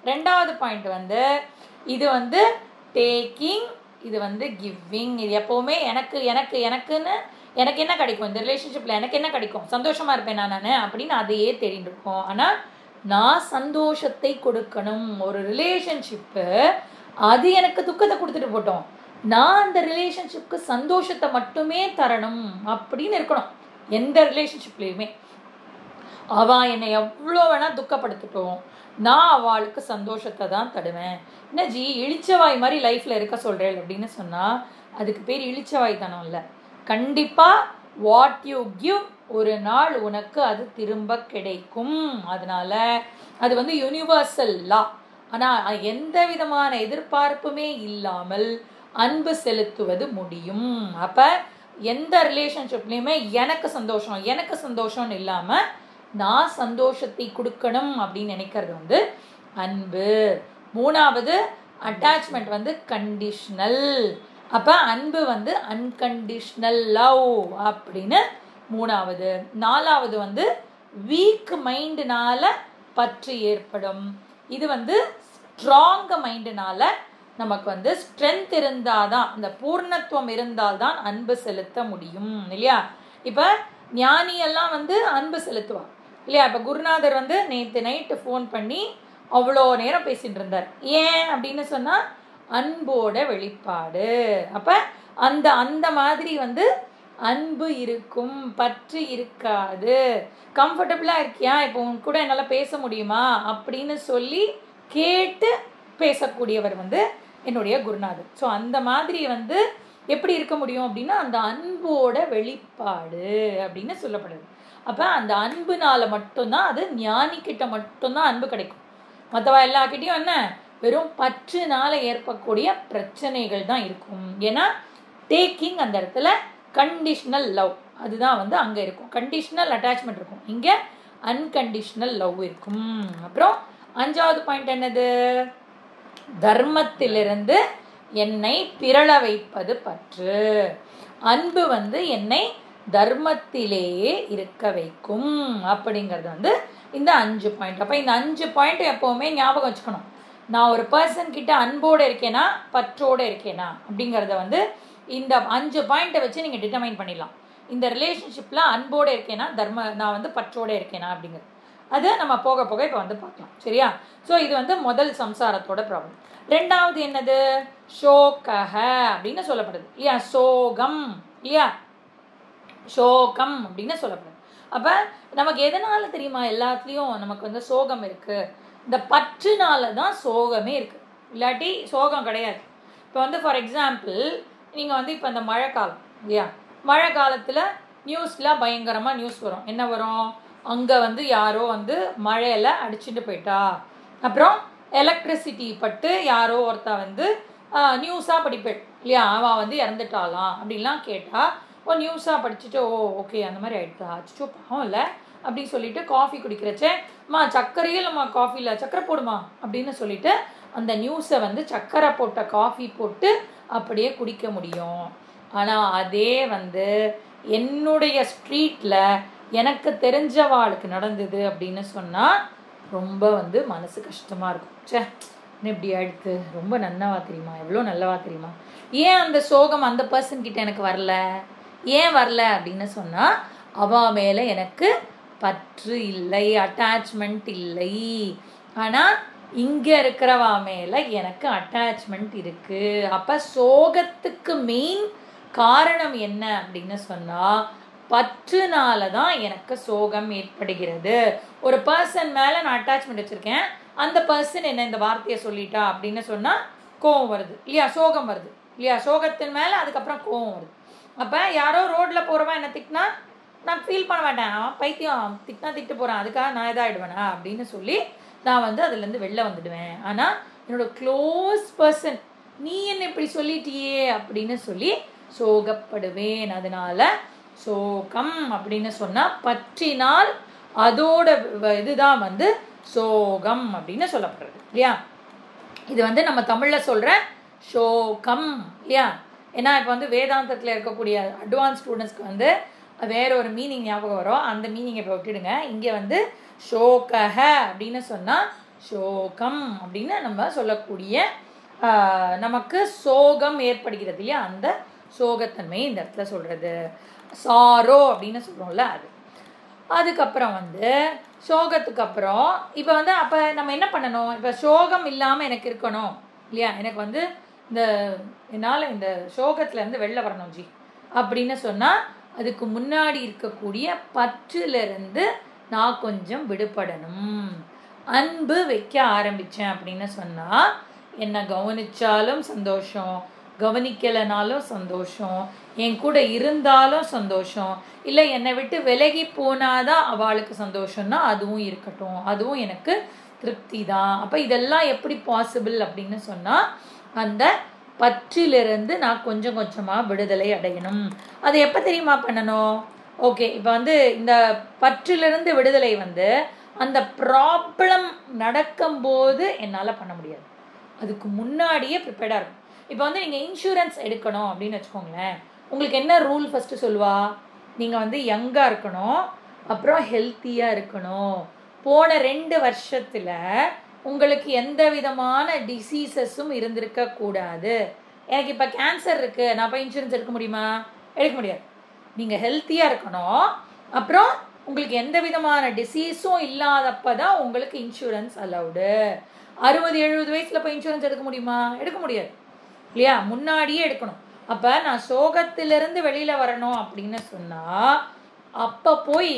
Speaker 1: 2வது பாயிண்ட் வந்து இது வந்து டேக்கிங், இது வந்து கிவிங். இது எப்போவுமே எனக்குன்னு எனக்கு என்ன கிடைக்கும் இந்த ரிலேஷன்ஷிப்பில், எனக்கு என்ன கிடைக்கும், சந்தோஷமாக இருப்பேன் நான் அப்படின்னு அதையே தெரிந்து இருக்கும். ஆனால் நான் சந்தோஷத்தை கொடுக்கணும். ஒரு ரிலேஷன்ஷிப்பு அது எனக்கு துக்கத்தை கொடுத்துட்டு போட்டோம், நான் அந்த ரிலேஷன்ஷிப்புக்கு சந்தோஷத்தை மட்டுமே தரணும் அப்படின்னு இருக்கணும். எந்த ரிலேஷன்ஷிப்லேயுமே அவள் என்னை எவ்வளோ வேணால் துக்கப்படுத்திட்டோம், நான் அவளுக்கு சந்தோஷத்தை தான் தடுவேன். என்ன ஜி இழிச்சவாய் மாதிரி லைஃப்பில் இருக்க சொல்கிறேன் அப்படின்னு சொன்னால் அதுக்கு பேர் இளிச்சவாய்த்தனம் இல்லை. கண்டிப்பாக வாட் யூ கிவ் ஒரு நாள் உனக்கு அது திரும்ப கிடைக்கும். அதனால அது வந்து யூனிவர்சல் லா. ஆனால் எந்த விதமான எதிர்பார்ப்புமே இல்லாமல் அன்பு செலுத்துவது முடியும். அப்போ எந்த ரிலேஷன்ஷிப்லேயுமே எனக்கு சந்தோஷம்னு இல்லாமல் நான் சந்தோஷத்தை கொடுக்கணும் அப்படின்னு நினைக்கிறது வந்து அன்பு. மூணாவது அட்டாச்மெண்ட் வந்து கண்டிஷனல். அப்போ அன்பு வந்து அன்கண்டிஷனல் லவ் அப்படின்னு மூணாவது. நாலாவது வந்து வீக் மைண்டுனால பற்று ஏற்படும். இது வந்து ஸ்ட்ராங் மைண்டுனால நமக்கு வந்து ஸ்ட்ரென்த் இருந்தாதான், அந்த பூர்ணத்துவம் இருந்தால்தான் அன்பு செலுத்த முடியும் இல்லையா. இப்போ ஞானியெல்லாம் வந்து அன்பு செலுத்துவாங்க இல்லையா. இப்போ குருநாதர் வந்து நேற்று நைட்டு ஃபோன் பண்ணி அவ்வளோ நேரம் பேசிட்டு இருந்தார். ஏன் அப்படின்னு சொன்னால் அன்போட வெளிப்பாடு. அப்போ அந்த மாதிரி வந்து அன்பு இருக்கும், பற்று இருக்காது. கம்ஃபர்டபுளாக இருக்கியா, இப்போ உன் கூட என்னால் பேச முடியுமா அப்படின்னு சொல்லி கேட்டு பேசக்கூடியவர் வந்து என்னுடைய குருநாதர். ஸோ அந்த மாதிரி வந்து எப்படி இருக்க முடியும் அப்படின்னா அந்த அன்போட வெளிப்பாடு அப்படின்னு சொல்லப்படுது. அப்போ அந்த அன்புனால மட்டும்தான், அது ஞானிக்கிட்ட மட்டும்தான் அன்பு கிடைக்கும். மற்றவா எல்லாக்கிட்டையும் என்ன வெறும் பற்றுனால ஏற்படக்கூடிய பிரச்சனைகள் தான் இருக்கும். ஏன்னா டேக்கிங் அந்த இடத்துல கண்டிஷனல் லவ் அதுதான் வந்து அங்கே இருக்கும். கண்டிஷனல் அட்டாச்மெண்ட் இருக்கும், இங்கே அன்கண்டிஷனல் லவ் இருக்கும். அப்புறம் அஞ்சாவது பாயிண்ட் என்னது, தர்மத்திலிருந்து என்னை பிறழ வைப்பது பற்று. அன்பு வந்து என்னை தர்மத்திலேயே இருக்க வைக்கும் அப்படிங்கிறது வந்து இந்த 5 பாயிண்ட். அப்போ இந்த 5 பாயிண்ட் எப்போவுமே ஞாபகம் வச்சுக்கணும். நான் ஒரு பர்சன் கிட்ட அன்போடு இருக்கேனா பற்றோடு இருக்கேனா அப்படிங்கிறத வந்து இந்த 5 பாயிண்ட்டை வச்சு நீங்கள் டிட்டர்மைன் பண்ணிடலாம். இந்த ரிலேஷன்ஷிப்பில் அன்போடு இருக்கேனா நான் வந்து பற்றோடு இருக்கேனா அப்படிங்கிறது அது நம்ம போக போக இப்போ வந்து பார்க்கலாம் சரியா. ஸோ இது வந்து முதல் சம்சாரத்தோட ப்ராப்ளம். ரெண்டாவது என்னது, ஷோகஹ அப்படின்னு சொல்லப்படுது இல்லையா. சோகம் இல்லையா, சோகம் அப்படின்னு சொல்லப்படுது. அப்போ நமக்கு எதனால தெரியுமா எல்லாத்துலேயும் நமக்கு வந்து சோகம் இருக்குது, இந்த பற்றுனால தான் சோகமே இருக்குது, இல்லாட்டி சோகம் கிடையாது. இப்போ வந்து ஃபார் எக்ஸாம்பிள் நீங்கள் வந்து இப்போ இந்த மழை காலம் இல்லையா, மழை காலத்தில் நியூஸில் பயங்கரமாக நியூஸ் வரும். என்ன வரும், அங்கே வந்து யாரோ வந்து மழையில் அடிச்சுட்டு போயிட்டா, அப்புறம் எலக்ட்ரிசிட்டி பட்டு யாரோ ஒருத்தா வந்து நியூஸாக படிப்பேன் இல்லையா, அவள் வந்து இறந்துட்டாலாம் அப்படின்லாம் கேட்டால் ஓ நியூஸாக படிச்சுட்டு ஓ ஓகே அந்த மாதிரி ஆகிடுதா, அச்சோ பாவம் இல்லை அப்படின்னு சொல்லிட்டு காஃபி குடிக்கிறச்சே அம்மா சர்க்கரையே இல்லைம்மா காஃபியில் சர்க்கரை போடுமா அப்படின்னு சொல்லிட்டு அந்த நியூஸை வந்து சர்க்கரை போட்ட காஃபி போட்டு அப்படியே குடிக்க முடியும். ஆனால் அதே வந்து என்னுடைய ஸ்ட்ரீட்டில் எனக்கு தெரிஞ்சவாளுக்கு நடந்தது அப்படின்னு சொன்னால் ரொம்ப வந்து மனசு கஷ்டமாக இருக்கும். சே என்ன இப்படி ஆயிடுத்து, ரொம்ப நல்லவா தெரியுமா, எவ்வளோ நல்லவா தெரியுமா, ஏன் அந்த சோகம் அந்த பர்சன்கிட்ட எனக்கு வரல, ஏன் வரல அப்படின்னு சொன்னால் அவள் மேலே எனக்கு பற்று இல்லை, அட்டாச்மெண்ட் இல்லை. ஆனால் இங்கே இருக்கிறவா மேலே எனக்கு அட்டாச்மெண்ட் இருக்குது. அப்போ சோகத்துக்கு மெயின் காரணம் என்ன அப்படின்னு சொன்னால் பற்றுனால தான் எனக்கு சோகம் ஏற்படுகிறது. ஒரு பர்சன் மேலே நான் அட்டாச்மெண்ட் வச்சுருக்கேன், அந்த பர்சன் என்ன இந்த வார்த்தையை சொல்லிட்டா அப்படின்னு சொன்னால் கோவம் வருது இல்லையா, சோகம் வருது இல்லையா, சோகத்தின் மேலே அதுக்கப்புறம் கோவம் வருது. அப்போ யாரோ ரோட்டில் போகிறவன் என்ன திட்டினா நான் ஃபீல் பண்ண மாட்டேன், அவன் பைத்தியம் திட்டினா திட்டு போகிறான் அதுக்காக நான் இதாகிடுவேனா அப்படின்னு சொல்லி நான் வந்து அதுலேருந்து வெளில வந்துடுவேன். ஆனால் என்னோடய க்ளோஸ் பர்சன் நீ என்ன இப்படி சொல்லிட்டியே அப்படின்னு சொல்லி சோகப்படுவேன். அதனால சோகம் அப்படின்னு சொன்னால் பற்றினால் அதோட இதுதான் வந்து சோகம் அப்படின்னு சொல்லப்படுறது இல்லையா. இது வந்து நம்ம தமிழில் சொல்கிற சோகம் இல்லையா. ஏன்னா இப்போ வந்து வேதாந்தத்தில் இருக்கக்கூடிய அட்வான்ஸ் ஸ்டூடெண்ட்ஸ்க்கு வந்து வேற ஒரு மீனிங் ஞாபகம் வரும், அந்த மீனிங்கை இப்போ விட்டுடுங்க. இங்கே வந்து ஷோகஹ அப்படின்னு சொன்னால் சோகம் அப்படின்னு நம்ம சொல்லக்கூடிய நமக்கு சோகம் ஏற்படுகிறது இல்லையா, அந்த சோகத்தன்மை இந்த இடத்துல சொல்கிறது. சாரோ அப்படின்னு சொல்கிறோம்ல அது. அதுக்கப்புறம் வந்து சோகத்துக்கு அப்புறம் இப்போ வந்து அப்போ நம்ம என்ன பண்ணணும், இப்போ சோகம் இல்லாமல் எனக்கு இருக்கணும் இல்லையா, எனக்கு வந்து இந்த என்னால் இந்த சோகத்துலேருந்து வெளில வரணும் ஜி அப்படின்னு சொன்னால் அதுக்கு முன்னாடி இருக்கக்கூடிய பற்றிலிருந்து நான் கொஞ்சம் விடுபடணும். அன்பு வைக்க ஆரம்பித்தேன் அப்படின்னு சொன்னால் என்னை கவனித்தாலும் சந்தோஷம், கவனிக்கலைனாலும் சந்தோஷம், என் கூட இருந்தாலும் சந்தோஷம், இல்லை என்னை விட்டு விலகி போனாதான் அவளுக்கு சந்தோஷம்னா அதுவும் இருக்கட்டும், அதுவும் எனக்கு திருப்தி தான். அப்போ இதெல்லாம் எப்படி பாசிபிள் அப்படின்னு சொன்னால் அந்த பற்றிலிருந்து நான் கொஞ்சம் கொஞ்சமாக விடுதலை அடையணும். அது எப்போ தெரியுமா பண்ணணும்? ஓகே, இப்போ வந்து இந்த பற்றிலிருந்து விடுதலை வந்து அந்த ப்ராப்ளம் நடக்கும்போது என்னால் பண்ண முடியாது, அதுக்கு முன்னாடியே ப்ரிப்பேர்டாக இருக்கும். இப்போ வந்து நீங்கள் இன்சூரன்ஸ் எடுக்கணும் அப்படின்னு வச்சுக்கோங்களேன், உங்களுக்கு என்ன ரூல் ஃபஸ்ட்டு சொல்லுவா? நீங்கள் வந்து யங்காக இருக்கணும், அப்புறம் ஹெல்த்தியாக இருக்கணும், போன 2 வருஷத்தில் உங்களுக்கு எந்த விதமான டிசீசஸும் இருந்திருக்கக்கூடாது. எனக்கு இப்போ கேன்சர் இருக்குது, நான் இப்போ இன்சூரன்ஸ் எடுக்க முடியுமா? எடுக்க முடியாது. நீங்கள் ஹெல்த்தியாக இருக்கணும், அப்புறம் உங்களுக்கு எந்த விதமான டிசீஸும் இல்லாதப்போ தான் உங்களுக்கு இன்சூரன்ஸ் அலவுடு. 60-70 வயசில் இப்போ இன்சூரன்ஸ் எடுக்க முடியுமா? எடுக்க முடியாது இல்லையா? முன்னாடியே எடுக்கணும். அப்போ நான் சோகத்திலிருந்து வெளியில் வரணும் அப்படின்னு சொன்னால் அப்போ போய்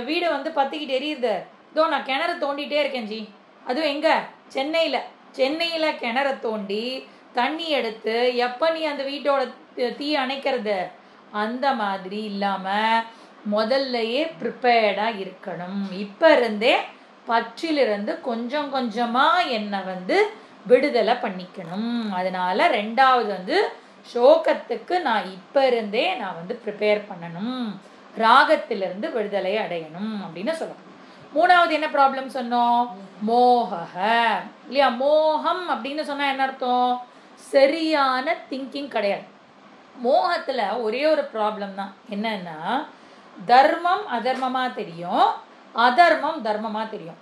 Speaker 1: வீடு வந்து பற்றிக்கிட்டு எரியுது, இதோ நான் கிணறு தோண்டிகிட்டே இருக்கேன் ஜி, அதுவும் எங்கே? சென்னையில் கிணற தோண்டி தண்ணி எடுத்து எப்போ நீ அந்த வீட்டோட தீ அணைக்கிறது? அந்த மாதிரி இல்லாமல் முதல்லையே ப்ரிப்பேர்டாக இருக்கணும். இப்போ இருந்தே பற்றிலிருந்து கொஞ்சம் கொஞ்சமாக என்னை வந்து விடுதலை பண்ணிக்கணும். அதனால 2வது வந்து சோகத்துக்கு நான் இப்போ இருந்தே நான் வந்து ப்ரிப்பேர் பண்ணணும், ராகத்திலிருந்து விடுதலை அடையணும் அப்படின்னு சொல்லணும். 3வது என்ன ப்ராப்ளம் சொன்னோம்? மோக இல்லையா? மோகம் அப்படின்னு சொன்னால் என்ன அர்த்தம்? சரியான திங்கிங் கிடையாது. மோகத்தில் ஒரே ஒரு ப்ராப்ளம் தான், என்னன்னா தர்மம் அதர்மமாக தெரியும், அதர்மம் தர்மமாக தெரியும்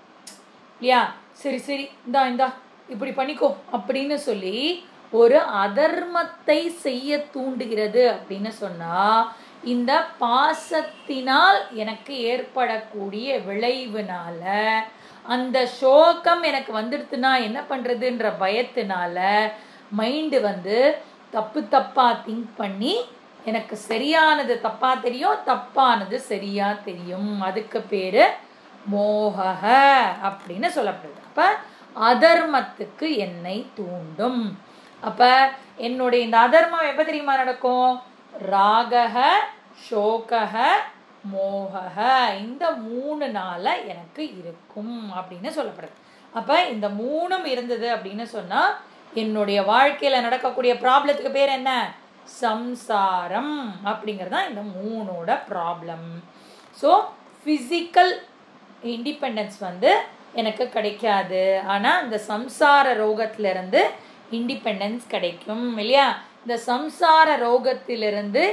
Speaker 1: இல்லையா? சரி இந்தா இப்படி பண்ணிக்கோ அப்படின்னு சொல்லி ஒரு அதர்மத்தை செய்ய தூண்டுகிறது அப்படின்னு சொன்னால் இந்த பாசத்தினால் எனக்கு ஏற்படக்கூடிய விளைவுனால அந்த சோகம் எனக்கு வந்துடுத்துனா என்ன பண்ணுறதுன்ற பயத்தினால மைண்டு வந்து தப்பாக திங்க் பண்ணி எனக்கு சரியானது தப்பாக தெரியும், தப்பானது சரியாக தெரியும். அதுக்கு பேர் மோக அப்படின்னு சொல்லப்படுது. அப்போ அதர்மத்துக்கு என்னை தூண்டும். அப்போ என்னுடைய இந்த அதர்மம் எப்போ தெரியுமா நடக்கும்? ராகக சோகக மோகக, இந்த 3 நாள எனக்கு இருக்கும் அப்படின்னு சொல்லப்படுது. அப்போ இந்த 3ம் இருந்தது அப்படின்னு சொன்னால் என்னுடைய வாழ்க்கையில் நடக்கக்கூடிய ப்ராப்ளத்துக்கு பேர் என்ன? சம்சாரம் அப்படிங்கிறது தான் இந்த 3ஓட ப்ராப்ளம். ஸோ ஃபிசிக்கல் இண்டிபெண்டன்ஸ் வந்து எனக்கு கிடைக்காது, ஆனால் இந்த சம்சார ரோகத்திலிருந்து இண்டிபெண்டன்ஸ் கிடைக்கும் இல்லையா? இந்த சம்சார ரோகத்திலிருந்து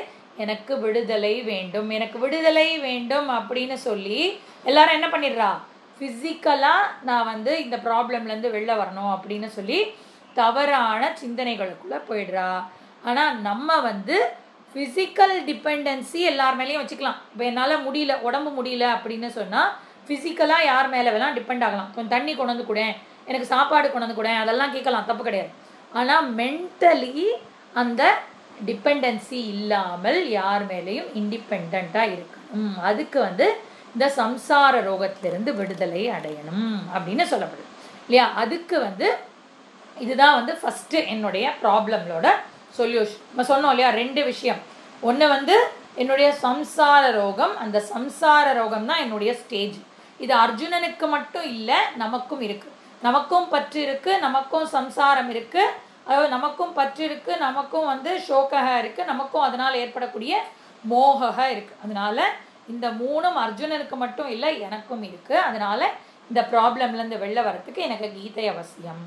Speaker 1: எனக்கு விடுதலை வேண்டும், எனக்கு விடுதலை வேண்டும் அப்படின்னு சொல்லி எல்லாரும் என்ன பண்ணிடுறா? ஃபிசிக்கலாக நான் வந்து இந்த ப்ராப்ளம்லேருந்து வெளில வரணும் அப்படின்னு சொல்லி தவறான சிந்தனைகளுக்குள்ளே போயிடுறா. ஆனால் நம்ம வந்து ஃபிசிக்கல் டிபெண்டன்சி எல்லார் மேலேயும் வச்சுக்கலாம். இப்போ என்னால் முடியல, உடம்பு முடியல அப்படின்னு சொன்னால் ஃபிசிக்கலாக யார் மேலே வேணால் டிபெண்ட் ஆகலாம். கொஞ்சம் தண்ணி கொண்டு வந்து கூட, எனக்கு சாப்பாடு கொண்டு வந்து கூட, அதெல்லாம் கேட்கலாம், தப்பு கிடையாது. ஆனால் மென்டலி அந்த டிபெண்டன்சி இல்லாமல் யார் மேலேயும் இண்டிபெண்ட்டாக இருக்கணும். அதுக்கு வந்து இந்த சம்சார ரோகத்திலிருந்து விடுதலை அடையணும் அப்படின்னு சொல்லப்படுது இல்லையா? அதுக்கு வந்து இதுதான் வந்து ஃபஸ்ட்டு என்னுடைய ப்ராப்ளங்களோட சொல்யூஷன். நம்ம சொன்னோம் இல்லையா? 2 விஷயம். ஒன்று வந்து என்னுடைய சம்சார ரோகம், அந்த சம்சார ரோகம் தான் என்னுடைய ஸ்டேஜ். இது அர்ஜுனனுக்கு மட்டும் இல்லை, நமக்கும் இருக்குது. நமக்கும் பற்று இருக்குது, நமக்கும் சம்சாரம் இருக்குது, அதாவது நமக்கும் பற்று இருக்குது, நமக்கும் வந்து சோகக இருக்குது, நமக்கும் அதனால் ஏற்படக்கூடிய மோகக இருக்குது. அதனால இந்த 3ம் அர்ஜுனனுக்கு மட்டும் இல்லை, எனக்கும் இருக்குது. அதனால இந்த ப்ராப்ளம்லேருந்து வெளில வரத்துக்கு எனக்கு கீதை அவசியம்.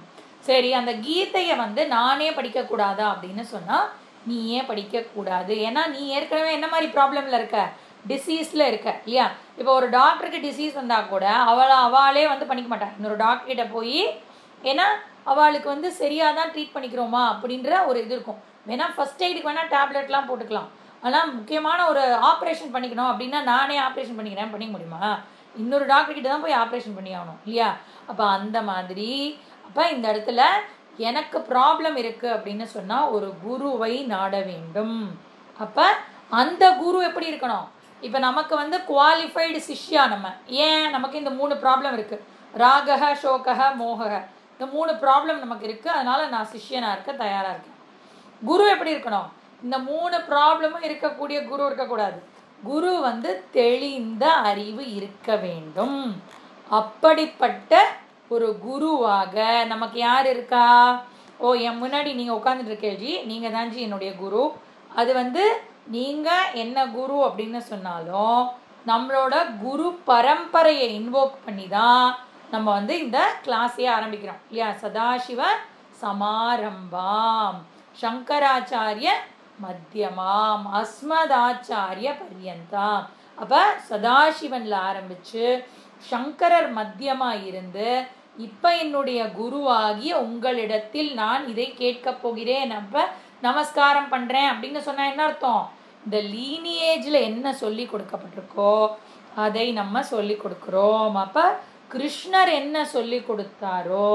Speaker 1: சரி, அந்த கீதையை வந்து நானே படிக்கக்கூடாதா அப்படின்னு சொன்னால் நீ ஏன் படிக்கக்கூடாது? ஏன்னா நீ ஏற்கனவே என்ன மாதிரி ப்ராப்ளமில் இருக்க? டிசீஸில் இருக்க இல்லையா? இப்போ ஒரு டாக்டருக்கு டிசீஸ் வந்தால் கூட அவளே வந்து பண்ணிக்க மாட்டாள். இன்னொரு டாக்டர்கிட்ட போய், ஏன்னா அவளுக்கு வந்து சரியாக தான் ட்ரீட் பண்ணிக்கிறோமா அப்படின்ற ஒரு இது இருக்கும். வேணால் ஃபஸ்ட் எய்டுக்கு வேணால் டேப்லெட்லாம் போட்டுக்கலாம். ஆனால் முக்கியமான ஒரு ஆப்ரேஷன் பண்ணிக்கணும் அப்படின்னா நானே ஆப்ரேஷன் பண்ணிக்கிறேன், பண்ணிக்க முடியுமா? இன்னொரு டாக்டர்கிட்ட தான் போய் ஆப்ரேஷன் பண்ணி ஆகணும் இல்லையா? அப்போ அந்த மாதிரி அப்போ இந்த இடத்துல எனக்கு ப்ராப்ளம் இருக்குது அப்படின்னு சொன்னால் ஒரு குருவை நாட வேண்டும். அப்போ அந்த குரு எப்படி இருக்கணும்? இப்போ நமக்கு வந்து குவாலிஃபைடு சிஷ்யா நம்ம. ஏன் நமக்கு இந்த 3 ப்ராப்ளம் இருக்குது, ராகக சோகக மோகக, இந்த 3 ப்ராப்ளம் நமக்கு இருக்குது. அதனால் நான் சிஷ்யனாக இருக்க தயாராக இருக்கேன். குரு எப்படி இருக்கணும்? இந்த 3 ப்ராப்ளமும் இருக்கக்கூடிய குரு இருக்கக்கூடாது. குரு வந்து தெளிந்த அறிவு இருக்க வேண்டும். அப்படிப்பட்ட ஒரு குருவாக நமக்கு யார் இருக்கா? ஓ, என் முன்னாடி நீங்கள் உட்காந்துட்டு இருக்கேஜி, நீங்கள் தான் ஜி என்னுடைய குரு. அது வந்து நீங்கள் என்ன குரு அப்படின்னு சொன்னாலும் நம்மளோட குரு பரம்பரையை இன்வோக் பண்ணி தான் நம்ம வந்து இந்த கிளாஸையே ஆரம்பிக்கிறோம் இல்லையா? சதாசிவ சமாரம்பாம் சங்கராச்சாரிய மத்தியமாம் அஸ்மதாச்சாரிய பர்யந்தாம். அப்போ சதாசிவனில் ஆரம்பித்து சங்கரர் மத்தியமாக இருந்து இப்போ என்னுடைய குருவாகிய உங்களிடத்தில் நான் இதை கேட்க போகிறேன், அப்போ நமஸ்காரம் பண்ணுறேன் அப்படின்னு சொன்னால் என்ன அர்த்தம்? இந்த லீனியேஜில் என்ன சொல்லி கொடுக்கப்பட்டிருக்கோ அதை நம்ம சொல்லி கொடுக்குறோம். அப்போ கிருஷ்ணர் என்ன சொல்லி கொடுத்தாரோ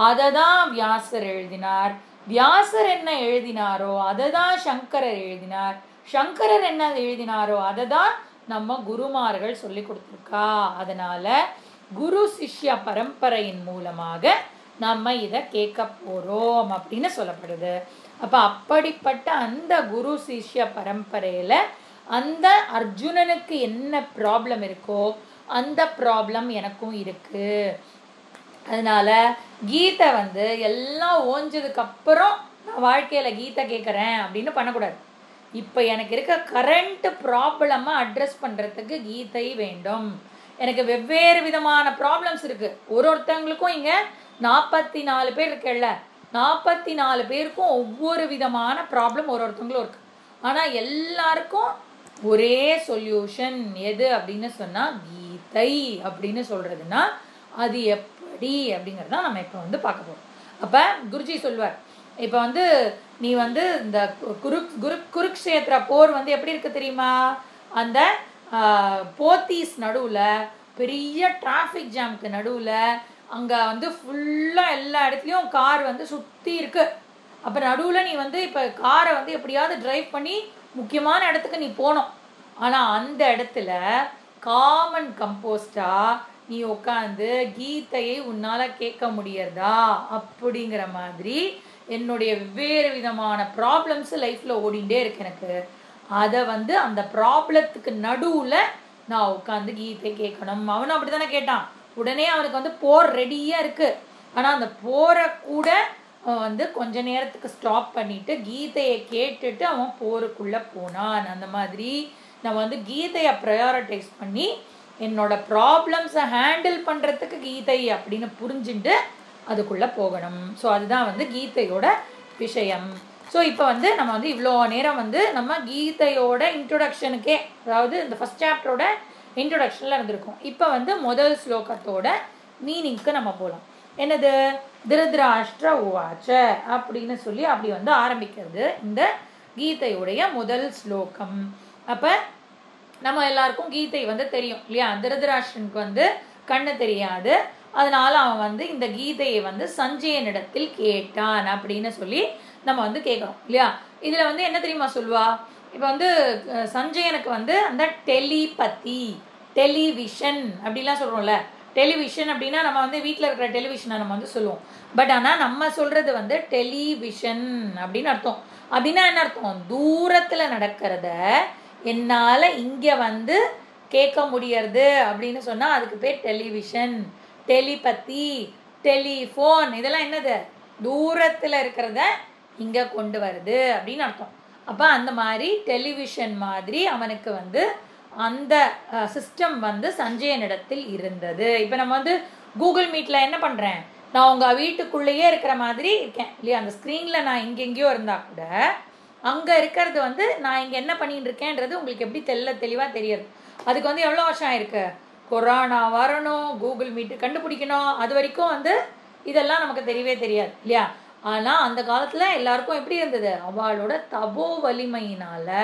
Speaker 1: அதை தான் வியாசர் எழுதினார். வியாசர் என்ன எழுதினாரோ அதை தான் சங்கரர் எழுதினார். சங்கரர் என்ன எழுதினாரோ அதை தான் நம்ம குருமார்கள் சொல்லி கொடுத்துருக்கா. அதனால குரு சிஷ்ய பரம்பரையின் மூலமாக நம்ம இதை கேட்க போகிறோம் அப்படின்னு சொல்லப்படுது. அப்போ அப்படிப்பட்ட அந்த குரு சிஷ்ய பரம்பரையில் அந்த அர்ஜுனனுக்கு என்ன ப்ராப்ளம் இருக்கோ அந்த ப்ராப்ளம் எனக்கும் இருக்கு. அதனால கீதை வந்து எல்லாம் ஓஞ்சதுக்கப்புறம் நான் வாழ்க்கையில் கீதை கேட்குறேன் அப்படின்னு பண்ணக்கூடாது. இப்போ எனக்கு இருக்க கரண்ட் ப்ராப்ளமை அட்ரஸ் பண்ணுறதுக்கு கீதை வேண்டும். எனக்கு வெவ்வேறு விதமான ப்ராப்ளம்ஸ் இருக்குது. ஒருத்தவங்களுக்கும் இங்கே 44 பேர் இருக்குல்ல, 44 பேருக்கும் ஒவ்வொரு விதமான ப்ராப்ளம் ஒருத்தவங்களும் இருக்குது. ஆனால் எல்லாருக்கும் ஒரே சொல்யூஷன் எது அப்படின்னு சொன்னால் கீதை அப்படின்னு சொல்கிறதுனா அது எப்படி அப்படிங்கிறது தான் நம்ம இப்போ வந்து பார்க்க போகிறோம். அப்போ குருஜி சொல்வார், இப்போ வந்து நீ வந்து இந்த குருக்ஷேத்திர போர் வந்து எப்படி இருக்கு தெரியுமா? அந்த போத்தீஸ் நடுவில் பெரிய டிராஃபிக் ஜாமுக்கு நடுவில் அங்கே வந்து ஃபுல்லாக எல்லா இடத்துலையும் கார் வந்து சுற்றி இருக்கு. அப்போ நடுவில் நீ வந்து இப்போ காரை வந்து எப்படியாவது டிரைவ் பண்ணி முக்கியமான இடத்துக்கு நீ போகணும். ஆனால் அந்த இடத்துல காமன் கம்போஸ்டாக நீ உட்காந்து கீதையை உன்னால் கேட்க முடியறதா அப்படிங்கிற மாதிரி என்னுடைய வெவ்வேறு விதமான ப்ராப்ளம்ஸ் லைஃப்பில் ஓடிண்டே இருக்கு. எனக்கு அதை வந்து அந்த ப்ராப்ளத்துக்கு நடுவில் நான் உட்காந்து கீதை கேட்கணும். அவனும் அப்படி தானே கேட்டான். உடனே அவனுக்கு வந்து போர் ரெடியாக இருக்குது. ஆனால் அந்த போரை கூட அவன் வந்து கொஞ்ச நேரத்துக்கு ஸ்டாப் பண்ணிவிட்டு கீதையை கேட்டுட்டு அவன் போருக்குள்ளே போனான். அந்த மாதிரி நான் வந்து கீதையை ப்ரையாரிட்டைஸ் பண்ணி என்னோட ப்ராப்ளம்ஸை ஹேண்டில் பண்ணுறதுக்கு கீதை அப்படின்னு புரிஞ்சுட்டு அதுக்குள்ளே போகணும். ஸோ அதுதான் வந்து கீதையோட விஷயம். ஸோ இப்போ வந்து நம்ம வந்து இவ்வளோ நேரம் வந்து நம்ம கீதையோட இன்ட்ரொடக்ஷனுக்கே, அதாவது இந்த ஃபஸ்ட் சாப்டரோட இன்ட்ரொடக்ஷனில் இருந்திருக்கோம். இப்போ வந்து முதல் ஸ்லோகத்தோட மீனிங்க்கு நம்ம போகலாம். என்னது? திருதராஷ்டிர உவாச்ச அப்படின்னு சொல்லி அப்படி வந்து ஆரம்பிக்கிறது இந்த கீதையுடைய முதல் ஸ்லோகம். அப்போ நம்ம எல்லாருக்கும் கீதை வந்து தெரியும் இல்லையா? திருதராஷ்டிரனுக்கு வந்து கண்ணு தெரியாது. அதனால அவன் வந்து இந்த கீதையை வந்து சஞ்சயனிடத்தில் கேட்டான் அப்படின்னு சொல்லி நம்ம வந்து கேட்குறோம் இல்லையா? இதில் வந்து என்ன தெரியுமா சொல்வா? இப்போ வந்து சஞ்சயனுக்கு வந்து அந்த டெலிபதி, டெலிவிஷன் அப்படிலாம் சொல்கிறோம்ல. டெலிவிஷன் அப்படின்னா நம்ம வந்து வீட்டில் இருக்கிற டெலிவிஷனை நம்ம வந்து சொல்லுவோம். பட் ஆனால் நம்ம சொல்கிறது வந்து டெலிவிஷன் அப்படின்னு அர்த்தம். அப்படின்னா என்ன அர்த்தம்? தூரத்தில் நடக்கிறத என்னால் இங்கே வந்து கேட்க முடியறது அப்படின்னு சொன்னால் அதுக்கு பேர் டெலிவிஷன். டெலிபதி, டெலிஃபோன் இதெல்லாம் என்னது? தூரத்தில் இருக்கிறத இங்கே கொண்டு வருது அப்படின்னு அர்த்தம். அப்போ அந்த மாதிரி டெலிவிஷன் மாதிரி அவனுக்கு வந்து அந்த சிஸ்டம் வந்து சஞ்சயனிடத்தில் இருந்தது. இப்போ நம்ம வந்து கூகுள் மீட்டில் என்ன பண்ணுறேன்? நான் உங்கள் வீட்டுக்குள்ளேயே இருக்கிற மாதிரி இருக்கேன் இல்லையா? அந்த ஸ்க்ரீனில் நான் எங்கெங்கேயோ இருந்தால் கூட அங்கே இருக்கிறது வந்து நான் இங்கே என்ன பண்ணிட்டு இருக்கேன்றது உங்களுக்கு எப்படி தெளிவாக தெரியுது. அதுக்கு வந்து எவ்வளோ வருஷம் ஆயிருக்கு? கொரோனா வரணும், கூகுள் மீட்டு கண்டுபிடிக்கணும், அது வரைக்கும் வந்து இதெல்லாம் நமக்கு தெரியவே தெரியாது இல்லையா? ஆனால் அந்த காலத்தில் எல்லாருக்கும் எப்படி இருந்தது? அவளோட தபோ வலிமையினால்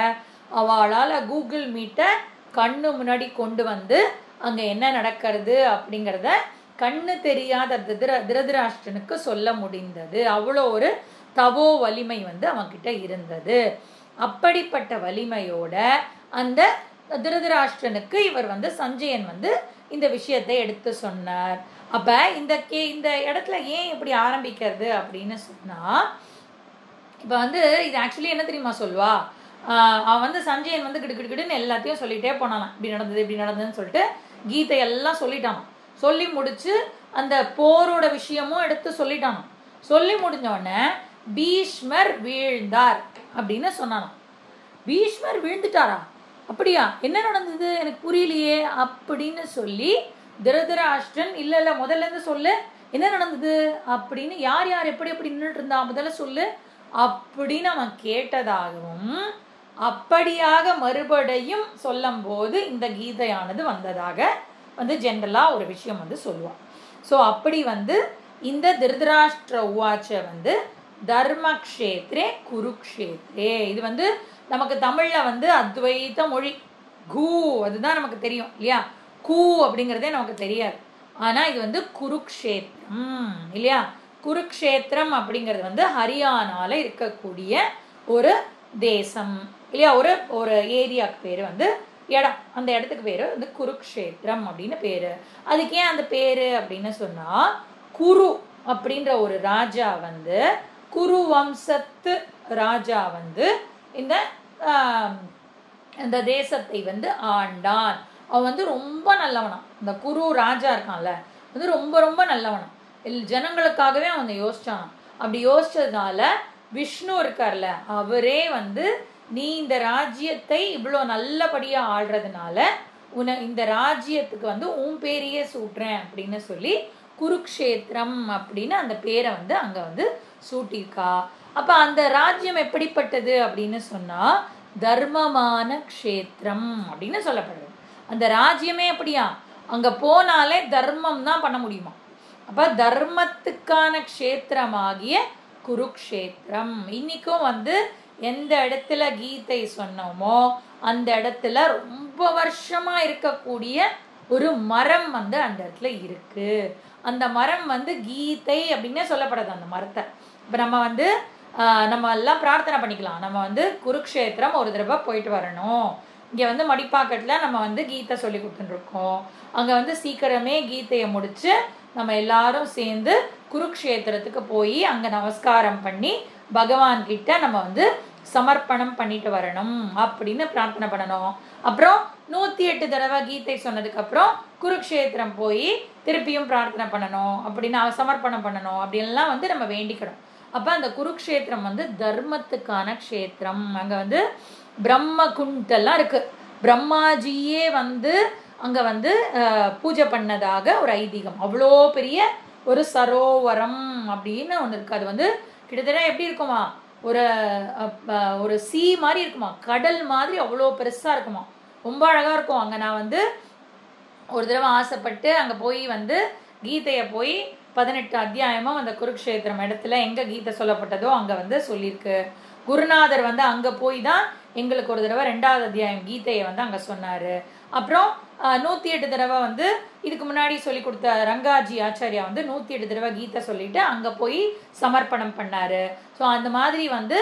Speaker 1: அவளால் கூகுள் மீட்டை கண்ணு முன்னாடி கொண்டு வந்து அங்கே என்ன நடக்கிறது அப்படிங்கிறத கண்ணு தெரியாத திருதராஷ்டிரனுக்கு சொல்ல முடிந்தது. அவ்வளோ ஒரு தபோ வலிமை வந்து அவன்கிட்ட இருந்தது. அப்படிப்பட்ட வலிமையோட அந்த திருதராஷ்டிரனுக்கு இவர் வந்து சஞ்சயன் வந்து இந்த விஷயத்தை எடுத்து சொன்னார். அப்போ இந்த இடத்துல ஏன் இப்படி ஆரம்பிக்கிறது அப்படின்னு சொன்னால், இப்போ வந்து இது ஆக்சுவலி என்ன தெரியுமா சொல்வா, அவன் வந்து சஞ்சயன் வந்து கிடுக்கிடுன்னு எல்லாத்தையும் சொல்லிட்டே போனானான், இப்படி நடந்தது இப்படி நடந்ததுன்னு சொல்லிட்டு கீதை எல்லாம் சொல்லிட்டானான். சொல்லி முடிச்சு அந்த போரோட விஷயமும் எடுத்து சொல்லிட்டானான். சொல்லி முடிஞ்ச உடனே பீஷ்மர் வீழ்ந்தார் அப்படின்னு சொன்னானாம். பீஷ்மர் வீழ்ந்துட்டாரா, அப்படியா, என்ன நடந்தது எனக்கு புரியலையே அப்படின்னு சொல்லி திருதராஷ்டிரன் இல்ல முதல்ல இருந்து சொல்லு என்ன நடந்தது அப்படின்னு, யார் யார் எப்படி எப்படி நின்றுட்டு இருந்தா முதல்ல சொல்லு அப்படின்னு அவன் கேட்டதாகவும், அப்படியாக மறுபடியும் சொல்லும் போது இந்த கீதையானது வந்ததாக வந்து ஜென்ரலா ஒரு விஷயம் வந்து சொல்லுவான். ஸோ அப்படி வந்து இந்த திருதராஷ்டிர உவாச்ச வந்து தர்மக்ஷேத்ரே குருக்ஷேத்ரே, இது வந்து நமக்கு தமிழ்ல வந்து அத்வைத மொழி கூ அதுதான் நமக்கு தெரியும் இல்லையா, கூ அப்படிங்கிறதே நமக்கு தெரியாது. ஆனா இது வந்து குருக்ஷேத்திரம் இல்லையா. குருக்ஷேத்திரம் அப்படிங்கிறது வந்து ஹரியானால இருக்கக்கூடிய ஒரு தேசம் இல்லையா, ஒரு ஒரு ஏரியாவுக்கு பேரு வந்து இடம், அந்த இடத்துக்கு பேரு வந்து குருக்ஷேத்திரம் அப்படின்னு பேரு. அதுக்கு ஏன் அந்த பேரு அப்படின்னு சொன்னா, குரு அப்படின்ற ஒரு ராஜா வந்து, குரு வம்சத்து ராஜா வந்து இந்த தேசத்தை வந்து ஆண்டான். அவன் வந்து ரொம்ப நல்லவனாம். இந்த குரு ராஜா இருக்கான்ல வந்து ரொம்ப ரொம்ப நல்லவனாம். ஜனங்களுக்காகவே அவன் யோசிச்சான். அப்படி யோசிச்சதுனால விஷ்ணு இருக்கார்ல அவரே வந்து, நீ இந்த ராஜ்யத்தை இவ்வளோ நல்லபடியா ஆள்றதுனால இந்த ராஜ்யத்துக்கு வந்து உன் பேரையே சூட்டுறேன் அப்படின்னு சொல்லி குருக்ஷேத்திரம் அப்படின்னு அந்த பேரை வந்து அங்க வந்து சூட்டியிருக்கா. அப்ப அந்த ராஜ்யம் எப்படிப்பட்டது அப்படின்னு சொன்னா தர்மமான க்ஷேத்திரம் அப்படின்னு சொல்லப்படுது. அந்த ராஜ்யமே அப்படியா, அங்க போனாலே தர்மம் தான் பண்ண முடியுமா. அப்ப தர்மத்துக்கான க்ஷேத்திரமாகிய குருக்ஷேத்திரம். இன்னைக்கும் வந்து எந்த இடத்துல கீதை சொன்னோமோ அந்த இடத்துல ரொம்ப வருஷமா இருக்கக்கூடிய ஒரு மரம் வந்து அந்த இடத்துல இருக்கு. அந்த மரம் வந்து கீதை அப்படின்னே சொல்லப்படுது அந்த மரத்தை. இப்ப நம்ம வந்து நம்ம எல்லாம் பிரார்த்தனை பண்ணிக்கலாம், நம்ம வந்து குருக்ஷேத்திரம் ஒரு தடவை போயிட்டு வரணும். இங்க வந்து மடிப்பாக்கத்துல நம்ம வந்து கீதை சொல்லி கொடுத்துட்டு இருக்கோம். அங்க வந்து சீக்கிரமே கீதையை முடிச்சு நம்ம எல்லாரும் சேர்ந்து குருக்ஷேத்திரத்துக்கு போய் அங்க நமஸ்காரம் பண்ணி பகவான் கிட்ட நம்ம வந்து சமர்ப்பணம் பண்ணிட்டு வரணும் அப்படின்னு பிரார்த்தனை பண்ணணும். அப்புறம் 108 தடவை கீதை சொன்னதுக்கு அப்புறம் குருக்ஷேத்திரம் போய் திருப்பியும் பிரார்த்தனை பண்ணணும் அப்படின்னு சமர்ப்பணம் பண்ணணும் அப்படின்லாம் வந்து நம்ம வேண்டிக்கணும். அப்ப அந்த குருக்ஷேத்திரம் வந்து தர்மத்துக்கான க்ஷேத்திரம். அங்க வந்து பிரம்ம குண்டெல்லாம் இருக்கு. பிரம்மாஜியே வந்து அங்க வந்து பூஜை பண்ணதாக ஒரு ஐதீகம். அவ்வளோ பெரிய ஒரு சரோவரம் அப்படின்னு ஒன்று இருக்கு. அது வந்து கிட்டத்தட்ட எப்படி இருக்குமா, ஒரு சீ மாதிரி இருக்குமா, கடல் மாதிரி அவ்வளோ பெருசா இருக்குமா, ரொம்ப அழகா இருக்கும். அங்க நான் வந்து ஒரு தடவை ஆசைப்பட்டு அங்க போய் வந்து கீதையை போய் 18 அத்தியாயமும் அந்த குருக்ஷேத்திரம் இடத்துல எங்க கீதை சொல்லப்பட்டதோ அங்க வந்து சொல்லியிருக்கு. குருநாதர் வந்து அங்க போய் தான் எங்களுக்கு ஒரு தடவை 2வது அத்தியாயம் கீதையை வந்து அங்க சொன்னாரு. அப்புறம் 108 தடவை வந்து இதுக்கு முன்னாடி சொல்லி கொடுத்த ரங்காஜி ஆச்சாரியா வந்து 108 தடவை கீதை சொல்லிட்டு அங்க போய் சமர்ப்பணம் பண்ணாரு. ஸோ அந்த மாதிரி வந்து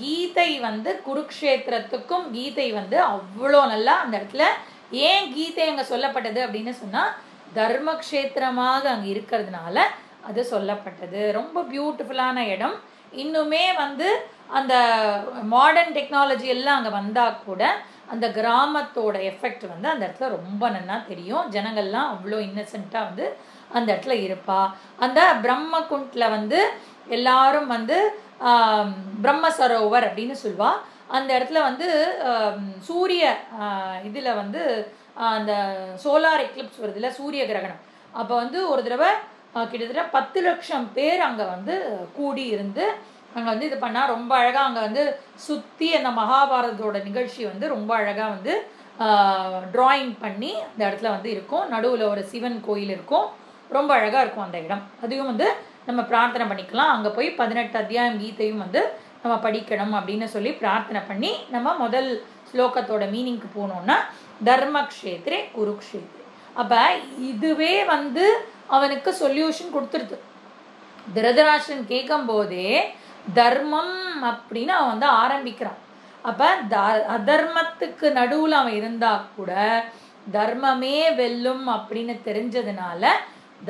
Speaker 1: கீதை வந்து குருக்ஷேத்திரத்துக்கும் கீதை வந்து அவ்வளோ நல்லா அந்த இடத்துல. ஏன் கீதை அங்க சொல்லப்பட்டது அப்படின்னு சொன்னா தர்மக்ஷேத்திரமாக அங்க இருக்கிறதுனால அது சொல்லப்பட்டது. ரொம்ப பியூட்டிஃபுல்லான இடம். இன்னுமே வந்து அந்த மாடர்ன் டெக்னாலஜி எல்லாம் அங்க வந்தா கூட அந்த கிராமத்தோட எஃபெக்ட் வந்து அந்த இடத்துல ரொம்ப நல்லா தெரியும். ஜனங்கள்லாம் அவ்வளோ இன்னசென்ட்டா வந்து அந்த இடத்துல இருப்பா. அந்த பிரம்ம குண்ட்ல வந்து எல்லாரும் வந்து பிரம்ம சரோவர் அப்படின்னு சொல்லுவா. அந்த இடத்துல வந்து சூரிய இதுல வந்து அந்த சோலார் எக்லிப்ஸ் வருதுல, சூரிய கிரகணம். அப்போ வந்து ஒரு தடவை கிட்டத்தட்ட 10 லட்சம் பேர் அங்க வந்து கூடி இருந்து அங்க வந்து இது பண்ணா ரொம்ப அழகா அங்க வந்து சுத்தி அந்த மகாபாரதத்தோட நிகழ்ச்சி வந்து ரொம்ப அழகா வந்து டிராயிங் பண்ணி அந்த இடத்துல வந்து இருக்கும். நடுவுல ஒரு சிவன் கோயில் இருக்கும். ரொம்ப அழகா இருக்கும் அந்த இடம். அதையும் வந்து நம்ம பிரார்த்தனை பண்ணிக்கலாம். அங்க போய் 18 அத்தியாயம் கீதையும் வந்து நம்ம படிக்கணும் அப்படின்னு சொல்லி பிரார்த்தனை பண்ணி நம்ம முதல் ஸ்லோகத்தோட மீனிங்க்கு போனோம்னா தர்மக்ஷேத்ரே குருக்ஷேத்ரே. அப்ப இதுவே வந்து அவனுக்கு சொல்யூஷன் கொடுத்துருது. திருதராஷ்டிரன் கேட்கும் போதே தர்மம் அப்படின்னு அவன் வந்து ஆரம்பிக்கிறான். அப்ப அதர்மத்துக்கு நடுவுல அவன் இருந்தா கூட தர்மமே வெல்லும் அப்படின்னு தெரிஞ்சதுனால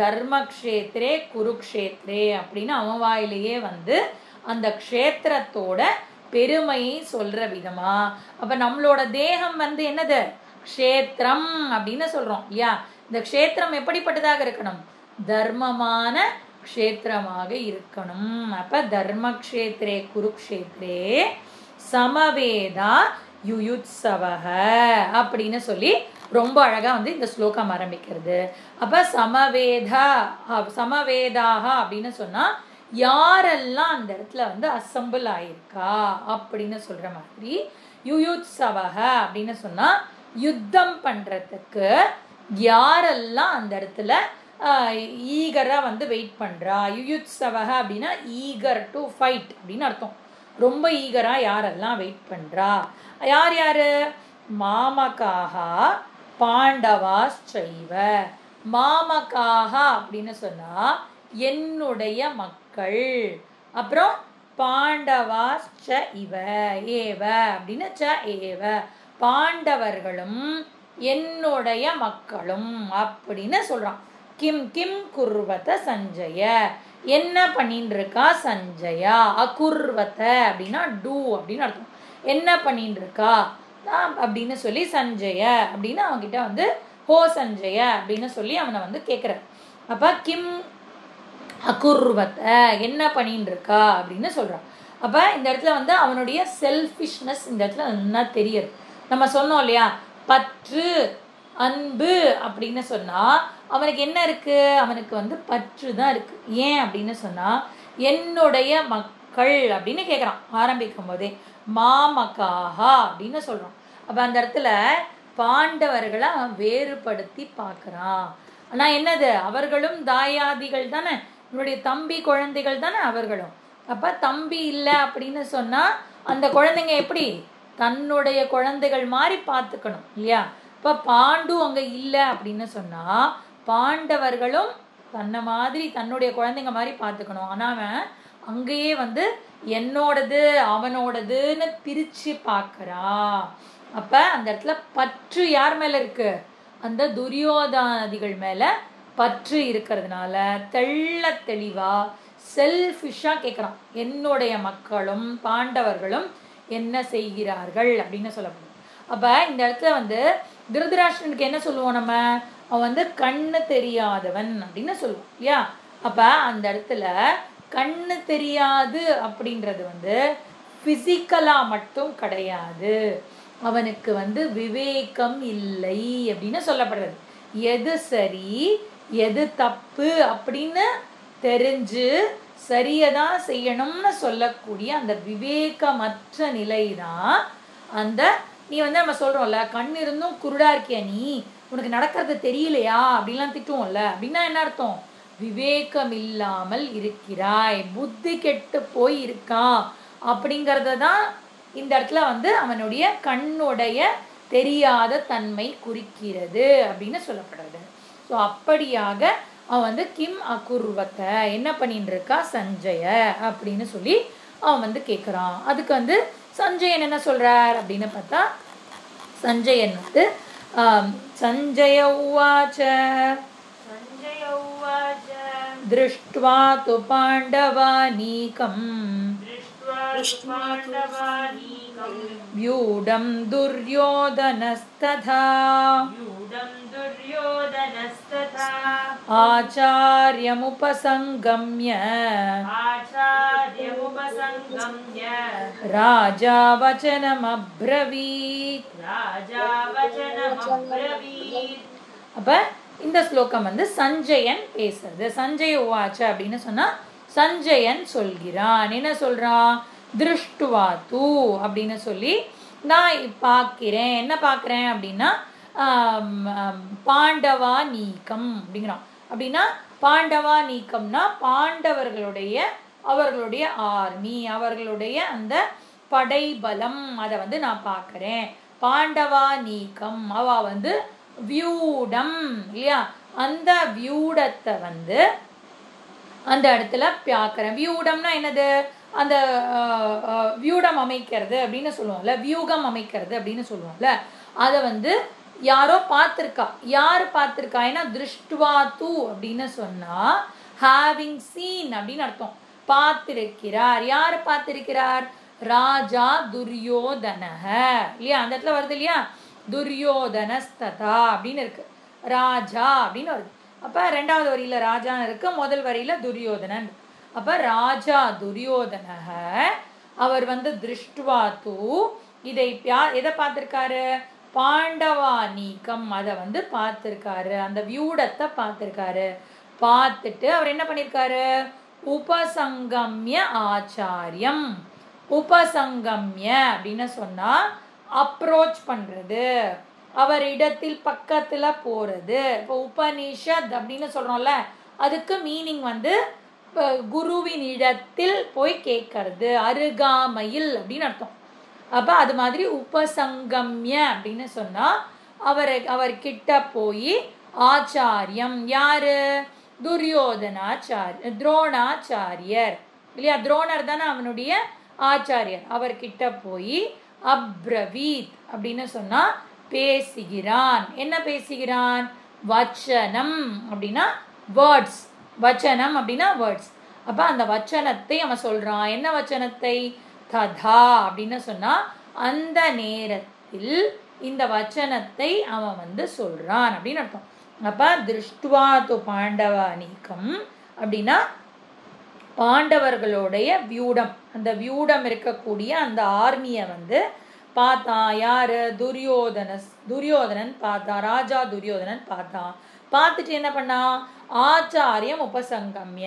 Speaker 1: தர்மக்ஷேத்ரே குருக்ஷேத்ரே அப்படின்னு அவன் வாயிலேயே வந்து அந்த க்ஷேத்திரத்தோட பெருமையை சொல்ற விதமா. அப்ப நம்மளோட தேகம் வந்து என்னது? க்ஷேத்திரம் அப்படின்னு சொல்றோம் இல்லையா? இந்த க்ஷேத்திரம் எப்படிப்பட்டதாக இருக்கணும்? தர்மமான க்ஷேத்திரமாக இருக்கணும். அப்ப தர்ம க்ஷேத்ரே குருக்ஷேத்ரே சமவேதா யுயுத்சவஹ அப்படின்னு சொல்லி ரொம்ப அழகா வந்து இந்த ஸ்லோகம் ஆரம்பிக்கிறது. அப்ப சமவேதாக அப்படின்னு சொன்னா யாரெல்லாம் அந்த இடத்துல வந்து அசம்பிள் ஆயிருக்கா அப்படின்னு சொல்ற மாதிரி. யுயுத்சவஹ அப்படின்னு சொன்னா யுத்தம் பண்றதுக்கு யாரெல்லாம் அந்த இடத்துல ஈகரா வந்து வெயிட் பண்றா. யுயுத்சவஹ அப்படின்னா ஈகர் டு ஃபைட் அப்படின்னு அர்த்தம். ரொம்ப ஈகரா யாரெல்லாம் வெயிட் பண்றா. யார் யாரு? மாமகாஹா பாண்டவாஸ்சைவ. மாமகாஹா அப்படின்னு சொன்னா என்னுடைய மக்கள். அப்புறம் பாண்டவாஸ்ச இவ ஏவ அப்படின்னு ச ஏவ பாண்டவர்களும் என்னுடைய மக்களும் அப்படின்னு சொல்றான். கிம் கிம் குர்வத சஞ்சய என்ன பண்ணிட்டு இருக்கா சஞ்சயா. அகுர்வத அப்படின்னா டூ அப்படின்னு அர்த்தம். என்ன பண்ணிட்டு இருக்கா அப்படின்னு சொல்லி சஞ்சய அப்படின்னு அவன்கிட்ட வந்து ஹோ சஞ்சய அப்படின்னு சொல்லி அவனை வந்து கேட்குற. அப்ப கிம் அகுர்வத என்ன பண்ணிட்டு இருக்கா அப்படின்னு சொல்றான். அப்ப இந்த இடத்துல வந்து அவனுடைய செல்ஃபிஷ்னஸ் இந்த இடத்துல என்ன தெரியுது. நம்ம சொன்னோம் இல்லையா, பற்று அன்பு அப்படின்னு சொன்னா அவனுக்கு என்ன இருக்கு? அவனுக்கு வந்து பற்று தான் இருக்கு. ஏன் அப்படின்னு சொன்னா என்னுடைய மக்கள் அப்படின்னு கேட்குறான் ஆரம்பிக்கும் போதே. மாமகாஹா அப்படின்னு சொல்றோம். அப்ப அந்த இடத்துல பாண்டவர்களை அவன் வேறுபடுத்தி பார்க்கறான். ஆனா என்னது? அவர்களும் தாயாதிகள் தானே, என்னுடைய தம்பி குழந்தைகள் தானே அவர்களும். அப்ப தம்பி இல்லை அப்படின்னு சொன்னா அந்த குழந்தைங்க எப்படி தன்னுடைய குழந்தைகள் மாதிரி பார்த்துக்கணும் இல்லையா? இப்ப பாண்டு அங்க இல்லை அப்படின்னு சொன்னா பாண்டவர்களும் தன்னை மாதிரி தன்னுடைய குழந்தைங்க மாதிரி பார்த்துக்கணும். ஆனா அவன் அங்கேயே வந்து என்னோடது அவனோடதுன்னு பிரிச்சு பார்க்கறான். அப்ப அந்த இடத்துல பற்று யார் மேல இருக்கு? அந்த துரியோதனாதிகள் மேல பற்று இருக்கிறதுனால தெள்ள தெளிவா செல்ஃபிஷா கேட்கறான். என்னுடைய மக்களும் பாண்டவர்களும் என்ன செய்கிறார்கள் அப்படின்னு சொல்லப்படுது. அப்ப இந்த இடத்துல வந்து திருதராஷ்டிரனுக்கு என்ன சொல்லுவோம் நம்ம? அவன் வந்து கண்ணு தெரியாதவன் அப்படின்னு சொல்லுவோம் இல்லையா? அப்ப அந்த இடத்துல கண்ணு தெரியாது அப்படின்றது வந்து பிசிக்கலா மட்டும் கிடையாது, அவனுக்கு வந்து விவேகம் இல்லை அப்படின்னு சொல்லப்படுறது. எது சரி எது தப்பு அப்படின்னு தெரிஞ்சு சரியதான் செய்யணும்னு சொல்லக்கூடிய அந்த விவேகமற்ற நிலை தான் அந்த நீ வந்து நம்ம சொல்றோம்ல, கண் இருந்தும் குருடா இருக்கியா நீ, உனக்கு நடக்கிறது தெரியலையா அப்படின்லாம் திட்டுவோம்ல. அப்படின்னா என்ன அர்த்தம்? விவேகம் இல்லாமல் இருக்கிறாய், புத்தி கெட்டு போய் இருக்கான் அப்படிங்கறத தான் இந்த இடத்துல வந்து அவனுடைய கண்ணுடைய தெரியாத தன்மை குறிக்கிறது அப்படின்னு சொல்லப்படுறது. ஸோ அப்படியாக அவன் வந்து கிம் அகுர்வத்தை என்ன பண்ணிட்டு இருக்கா சஞ்சய அப்படின்னு சொல்லி அவன் வந்து கேட்குறான். அதுக்கு வந்து சஞ்சயன் என்ன சொல்றார் அப்படின்னு பார்த்தா, சஞ்சயன் வந்து சஞ்சய உவாச்ச திருஷ்ட்வா து பாண்டவானீகம் வியூடம் துர்யோதனஸ்ததா ஆச்சார்யமுபசங்கம்ய ராஜா வசனமப்ரவீத். அப்ப இந்த ஸ்லோகம் வந்து சஞ்சயன் பேசுறது. சஞ்சய உவாச்ச அப்படின்னு சொன்னா சஞ்சயன் சொல்கிறான். என்ன சொல்றான்? திருஷ்டுவா தூ அப்படின்னு சொல்லி நான் பார்க்கிறேன். என்ன பார்க்கிறேன் அப்படின்னா பாண்டவா நீக்கம் அப்படிங்கிறான். அப்படின்னா பாண்டவா நீக்கம்னா பாண்டவர்களுடைய அவர்களுடைய ஆர்மி அவர்களுடைய அந்த படைபலம் அதை வந்து நான் பார்க்கிறேன். பாண்டவா நீக்கம் அவ வந்து வியூடம் இல்லையா, அந்த வியூடத்தை வந்து அந்த இடத்துல பார்க்கிறேன். வியூடம்னா என்னது? அந்த வியூடம் அமைக்கிறது அப்படின்னு சொல்லுவோம்ல, வியூகம் அமைக்கிறது அப்படின்னு சொல்லுவோம்ல, அதை வந்து யாரோ பார்த்துருக்கா. யார் பார்த்துருக்கா? ஏன்னா திருஷ்டுவா தூ அப்படின்னு சொன்னா ஹேவிங் சீன் அப்படின்னு அர்த்தம். பார்த்திருக்கிறார். யார் பார்த்திருக்கிறார்? ராஜா துரியோதனஹ இல்லையா, அந்த இடத்துல வருது இல்லையா, துரியோதனஸ்ததா அப்படின்னு இருக்கு, ராஜா அப்படின்னு வருது. அப்ப ரெண்டாவது வரியில ராஜான்னு இருக்கு, முதல் வரியில துரியோதனன். அப்ப ராஜா துரியோதனஹ அவர் வந்து திருஷ்டுவா தூ இதை எதை பார்த்திருக்காரு? பாண்டவா நீக்கம் அதை வந்து பார்த்திருக்காரு, அந்த வியூடத்தை பார்த்திருக்காரு. பார்த்துட்டு அவர் என்ன பண்ணிருக்காரு? உபசங்கம்ய ஆச்சாரியம். உபசங்கம்ய அப்படின்னு சொன்னா அப்ரோச் பண்றது, அவர் இடத்தில் பக்கத்துல போறது. இப்போ உபனிஷத் அப்படின்னு சொல்றோம்ல, அதுக்கு மீனிங் வந்து குருவின் இடத்தில் போய் கேட்கறது, அருகாமையில் அப்படின்னு அர்த்தம். அப்ப அது மாதிரி உபசங்கம்ய அப்படின்னு சொன்னா அவர்கிட்ட போய் ஆச்சாரியம். யாரு? துரியோதனாச்சாரியர், துரோணாச்சாரியர் இல்லையா, துரோணர் தானே அவனுடைய ஆச்சாரியர். அவர்கிட்ட போய் அப்ரவீத் அப்படின்னு சொன்னா பேசுகிறான். என்ன பேசுகிறான்? வச்சனம் அப்படின்னா வேர்ட்ஸ், வச்சனம் அப்படின்னா வேர்ட்ஸ். அப்ப அந்த வச்சனத்தை அவன் சொல்றான். என்ன வச்சனத்தை? ததா அப்படின்னு சொன்னா அந்த நேரத்தில் இந்த வச்சனத்தை அவன் வந்து சொல்றான் அப்படின்னு அர்த்தம். அப்ப திருஷ்டுவா து பாண்டவா நீக்கம் அப்படின்னா பாண்டவர்களுடைய வியூடம், அந்த வியூடம் இருக்கக்கூடிய அந்த ஆர்மியை வந்து பார்த்தான். யாரு? துரியோதனன் பார்த்தான், ராஜா துரியோதனன் பார்த்தான். பார்த்துட்டு என்ன பண்ணான்? ஆச்சாரியம் உபசங்கம்ய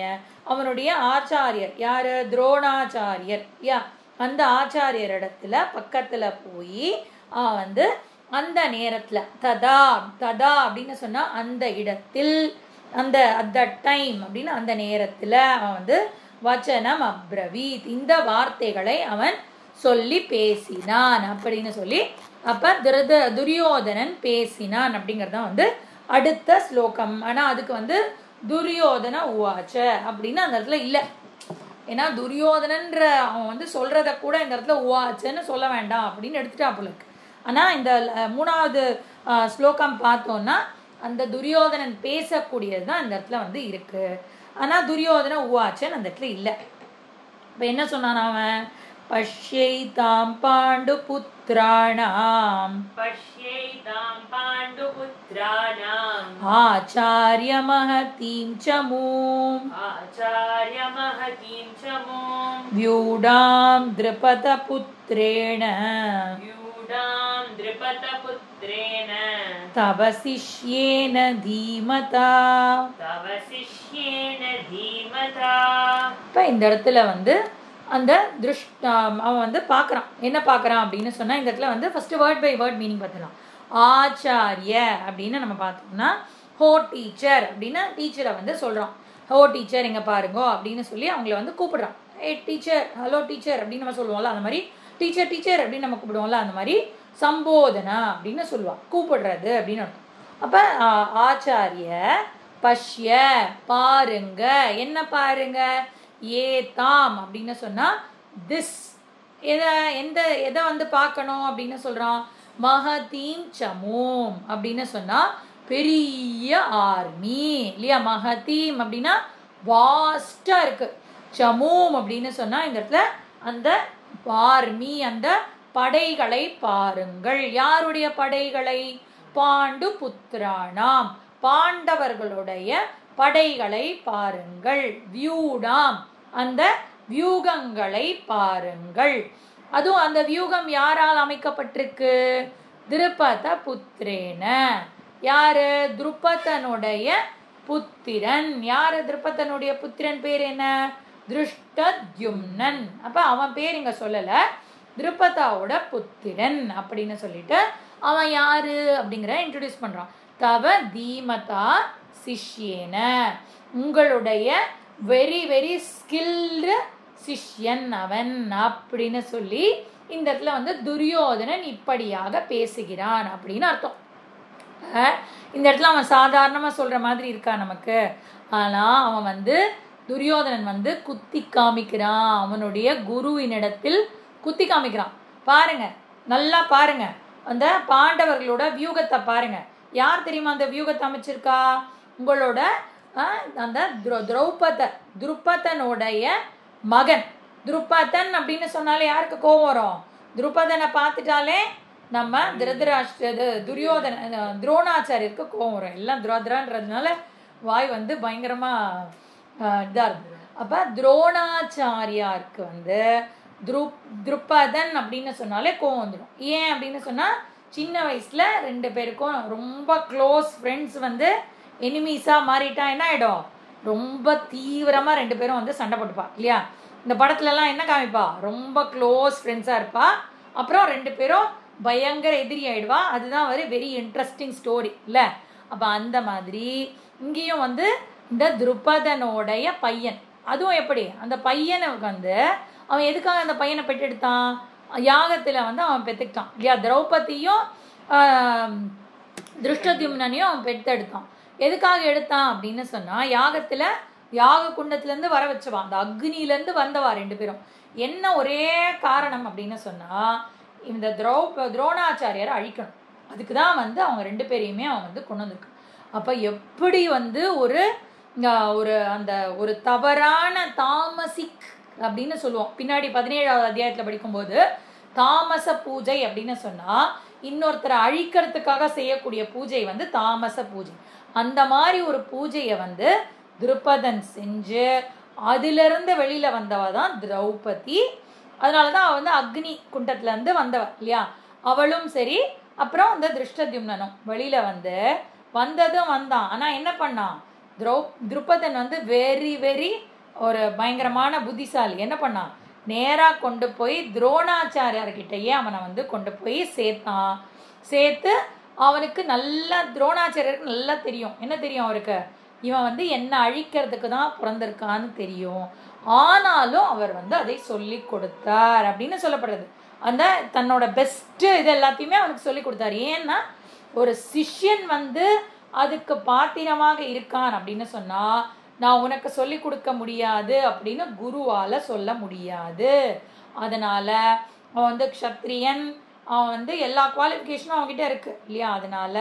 Speaker 1: அவனுடைய ஆச்சாரியர் யாரு? துரோணாச்சாரியர். யா அந்த ஆச்சாரியர் இடத்துல பக்கத்துல போய் அவன் வந்து அந்த நேரத்துல ததா ததா அப்படின்னு சொன்னா அந்த இடத்தில், அந்த அட் த டைம் அப்படின்னு அந்த நேரத்துல அவன் வந்து வச்சனம் அப்ரவீத் இந்த வார்த்தைகளை அவன் சொல்லி பேசினான் அப்படின்னு சொல்லி, அப்ப துரியோதனன் பேசினான் அப்படிங்கறத வந்து அடுத்த ஸ்லோகம். ஆனா அதுக்கு வந்து துரியோதன உவாச்ச அப்படின்னு அந்த இடத்துல இல்ல. ஏன்னா துரியோதனன்ற அவன் வந்து சொல்றத கூட இந்த இடத்துல உவாச்சன்னு சொல்ல வேண்டாம் அப்படின்னு எடுத்துட்டாப்புலக்கு. ஆனா இந்த மூணாவது ஸ்லோகம் பார்த்தோம்னா அந்த துரியோதனன் பேசக்கூடியது தான் இந்த இடத்துல வந்து இருக்கு. ஆனா துரியோதன உவாச்சன் அந்த இடத்துல இல்ல. இப்ப என்ன சொன்னான் அவன்? பஷ்யைதாம் பாண்டு புத்ராணாம் ஆச்சாரிய மஹதீம் சமூம் வியூடாம் த்ருபத புத்ரேண தவ சிஷ்யேன தீமதா. இப்ப இந்த இடத்துல வந்து அந்த அவன் வந்து பார்க்குறான். என்ன பார்க்குறான் அப்படின்னு சொன்னால் இந்த இடத்துல வந்து first word by word meaning பார்த்துக்கலாம். ஆச்சாரிய அப்படின்னு நம்ம பார்த்தோம்னா ஹோ டீச்சர் அப்படின்னு டீச்சரை வந்து சொல்கிறான். ஹோ டீச்சர் இங்கே பாருங்கோ அப்படின்னு சொல்லி அவங்கள வந்து கூப்பிடுறான். ஏ டீச்சர், ஹலோ டீச்சர் அப்படின்னு நம்ம சொல்லுவோம்ல, அந்த மாதிரி டீச்சர் டீச்சர் அப்படின்னு நம்ம கூப்பிடுவோம்ல, அந்த மாதிரி சம்போதனா அப்படின்னு சொல்லுவான், கூப்பிடுறது அப்படின்னு அர்த்தம். அப்போ ஆச்சாரிய பஷ்ய பாருங்க. என்ன பாருங்க? ஏதாம் அப்படின்னு சொன்னா திஸ் எதை வந்து பார்க்கணும் அப்படின்னு சொல்றான்? மஹதீம் சமூம் அப்படின்னு சொன்னா பெரிய ஆர்மி இல்லையா. மஹதீம் அப்படின்னா வாஸ்டா இருக்கு. சமூம் அப்படின்னு சொன்னா இந்த இடத்துல அந்த ஆர்மி, அந்த படைகளை பாருங்கள். யாருடைய படைகளை? பாண்டு புத்திரானாம் பாண்டவர்களுடைய படைகளை பாருங்கள். வியூடாம் அந்த வியூகங்களை பாருங்கள். அதுவும் அந்த வியூகம் யாரால் அமைக்கப்பட்டிருக்கு? திருபத புத்திரேன. யாரு? துருபதனுடைய புத்திரன். யாரு திருபதனுடைய புத்திரன்? பேர் என்ன? திருஷ்டத்யும்னன். அப்ப அவன் பேர் இங்க சொல்லல, திருபதாவோட புத்திரன் அப்படின்னு சொல்லிட்டு அவன் யாரு அப்படிங்கிற இன்ட்ரோடியூஸ் பண்றான். தவ தீமதா சிஷ்யேன உங்களுடைய வெரி வெரி ஸ்கில்டு சிஷ்யன் அவன் அப்படின்னு சொல்லி இந்த இடத்துல வந்து துரியோதனன் இப்படியாக பேசுகிறான் அப்படின்னு அர்த்தம். இந்த இடத்துல அவன் சாதாரணமா சொல்ற மாதிரி இருக்கா நமக்கு? ஆனா அவன் வந்து துரியோதனன் வந்து குத்தி காமிக்கிறான். அவனுடைய குருவினிடத்தில் குத்தி காமிக்கிறான். பாருங்க, நல்லா பாருங்க, அந்த பாண்டவர்களோட வியூகத்தை பாருங்க. யார் தெரியுமா அந்த வியூகத்தை அமைச்சிருக்கா? உங்களோட அந்த துருபதனுடைய மகன். துருபதன் அப்படின்னு சொன்னாலே யாருக்கு கோவம் வரும்? துருபதனை பார்த்துட்டாலே நம்ம துரியோதன துரோணாச்சாரியருக்கு கோவம் வரும். எல்லாம் துரோதரான்றதுனால வாய் வந்து பயங்கரமா இதா இருக்கு. அப்ப துரோணாச்சாரியாருக்கு வந்து துருபதன் அப்படின்னு சொன்னாலே கோவம் வந்துடும். ஏன் அப்படின்னு சொன்னா சின்ன வயசுல 2 பேருக்கும் ரொம்ப க்ளோஸ் ஃப்ரெண்ட்ஸ் வந்து எனிமீஸா மாறிட்டா என்ன ஆயிடும்? ரொம்ப தீவிரமா 2 பேரும் வந்து சண்டை போட்டுப்பா இல்லையா? இந்த படத்துல எல்லாம் என்ன காமிப்பா? ரொம்ப க்ளோஸ் ஃப்ரெண்ட்ஸா இருப்பா, அப்புறம் 2 பேரும் பயங்கர எதிரி ஆயிடுவா. அதுதான் ஒரு வெரி இன்ட்ரெஸ்டிங் ஸ்டோரி இல்ல? அப்ப அந்த மாதிரி இங்கேயும் வந்து இந்த துருபதனோடைய பையன், அதுவும் எப்படி அந்த பையனுக்கு வந்து அவன் எதுக்காக அந்த பையனை பெற்றெடுத்தான்? யாகத்துல வந்து அவன் பெற்றுக்கிட்டான் இல்லையா? திரௌபதியும் திருஷ்டத்யும்னனையும் அவன் பெற்றெடுத்தான். எதுக்காக எடுத்தான் அப்படின்னு சொன்னா யாக குண்டத்துல இருந்து வர வச்சவான், அந்த அக்னில இருந்து வந்தவா 2 பேரும். என்ன ஒரே காரணம் அப்படின்னு சொன்னா இந்த துரோணாச்சாரியாரை அழிக்கணும். அதுக்குதான் வந்து அவங்க 2 பேரையுமே அவன் வந்து கொண்டு வந்திருக்கான். அப்ப எப்படி வந்து ஒரு தவறான தாமசிக் அப்படின்னு சொல்லுவோம். பின்னாடி 17வது அத்தியாயத்துல படிக்கும்போது தாமச பூஜை அப்படின்னு சொன்னா இன்னொருத்தரை அழிக்கிறதுக்காக செய்யக்கூடிய பூஜை வந்து தாமச பூஜை. அந்த மாதிரி ஒரு பூஜையை வந்து துருபதன் செஞ்சு அதுல இருந்து வெளியில வந்தவ தான் திரௌபதி. அதனாலதான் அவ வந்து அக்னி குண்டத்துல இருந்து வந்தவ இல்லையா? அவளும் சரி, அப்புறம் அந்த திருஷ்டத்யும்னனும் வெளியில வந்ததும் வந்தான். ஆனா என்ன பண்ணான்? துருபதன் வந்து வெரி வெரி ஒரு பயங்கரமான புத்திசாலி. என்ன பண்ணான்? நேரா கொண்டு போய் துரோணாச்சாரியர்கிட்டயே அவனை வந்து கொண்டு போய் சேர்த்து அவனுக்கு நல்லா துரோணாச்சாரியருக்கு நல்லா தெரியும். என்ன தெரியும் அவருக்கு? இவன் வந்து என்ன அழிக்கிறதுக்கு தான் பிறந்திருக்கான்னு தெரியும். ஆனாலும் அவர் வந்து அதை சொல்லி கொடுத்தார் அப்படின்னு சொல்லப்படுறது. அந்த தன்னோட பெஸ்ட் இது எல்லாத்தையுமே அவனுக்கு சொல்லி கொடுத்தாரு. ஏன்னா ஒரு சிஷ்யன் வந்து அதுக்கு பாத்திரமாக இருக்கான் அப்படின்னு சொன்னா நான் உனக்கு சொல்லி கொடுக்க முடியாது அப்படின்னு குருவால சொல்ல முடியாது. அதனால அவன் வந்து க்ஷத்ரியன், அவன் வந்து எல்லா குவாலிஃபிகேஷனும் அவன்கிட்ட இருக்கு இல்லையா? அதனால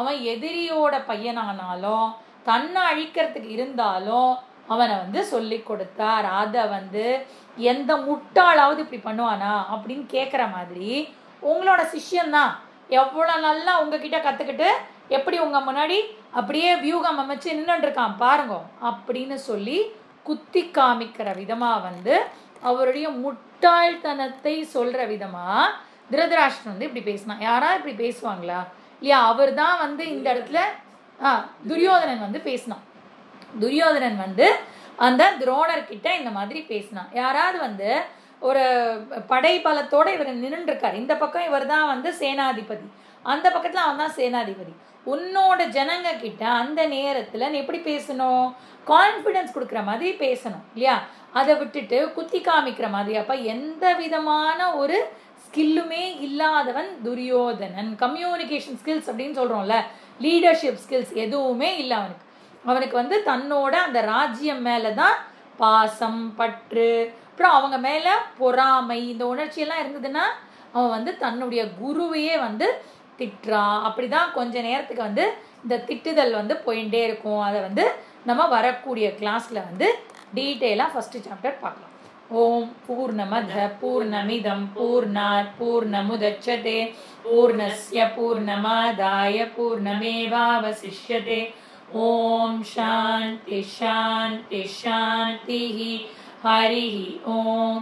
Speaker 1: அவன் எதிரியோட பையனானாலும் தன்னை அழிக்கிறதுக்கு இருந்தாலும் அவனை வந்து சொல்லி கொடுத்தார். அதை வந்து எந்த முட்டாளாவது இப்படி பண்ணுவானா அப்படின்னு கேட்குற மாதிரி உங்களோட சிஷ்யன் தான் எவ்வளோ நல்லா உங்ககிட்ட கற்றுக்கிட்டு எப்படி உங்க முன்னாடி அப்படியே வியூகம் அமைச்சு நின்றுட்டு இருக்கான் பாருங்க அப்படின்னு சொல்லி குத்தி காமிக்கிற விதமா வந்து அவருடைய முட்டாள்தனத்தை சொல்ற விதமா திருதராஷ்டிரன் வந்து இப்படி பேசினான். யாராவது இப்படி பேசுவாங்களா இல்லையா? அவர் தான் வந்து இந்த இடத்துல துரியோதனன் வந்து பேசினான். துரியோதனன் வந்து அந்த துரோணர்கிட்ட இந்த மாதிரி பேசினான். யாராவது வந்து ஒரு படை பலத்தோட இவர் நின்று இருக்காரு. இந்த பக்கம் இவர் தான் வந்து சேனாதிபதி, அந்த பக்கத்துல அவன் தான் சேனாதிபதி. உன்னோட ஜனங்க கிட்ட அந்த நேரத்துல நீ எப்படி பேசணும்? கான்பிடன்ஸ் கொடுக்குற மாதிரி பேசணும் இல்லையா? அதை விட்டுட்டு குத்தி காமிக்கிற மாதிரி. அப்ப எந்த விதமான ஒரு ஸ்கில்லுமே இல்லாதவன் துரியோதனன். கம்யூனிகேஷன் ஸ்கில்ஸ் அப்படின்னு சொல்றோம்ல, லீடர்ஷிப் ஸ்கில்ஸ் எதுவுமே இல்லை அவனுக்கு. அவனுக்கு வந்து தன்னோட அந்த ராஜ்யம் மேலதான் பாசம், பற்று, அப்புறம் அவங்க மேல பொறாமை, இந்த உணர்ச்சியெல்லாம் இருந்ததுன்னா அவன் வந்து தன்னுடைய குருவையே வந்து திட்டுறான். அப்படிதான் கொஞ்ச நேரத்துக்கு வந்து இந்த திட்டுதல் வந்து போயிட்டே இருக்கும். அதை வந்து நம்ம வரக்கூடிய கிளாஸ்ல வந்து டீட்டெயிலா ஃபர்ஸ்ட் சாப்டர் பார்க்கலாம். ஓம் பூர்ணமத பூர்ணமிதம் பூர்ணாத் பூர்ணமுதச்யதே பூர்ணஸ்ய பூர்ணமாதாய பூர்ணமேவாவசிஷ்யதே. ஓம் சாந்தி சாந்தி சாந்தி. ஹரி ஓம்.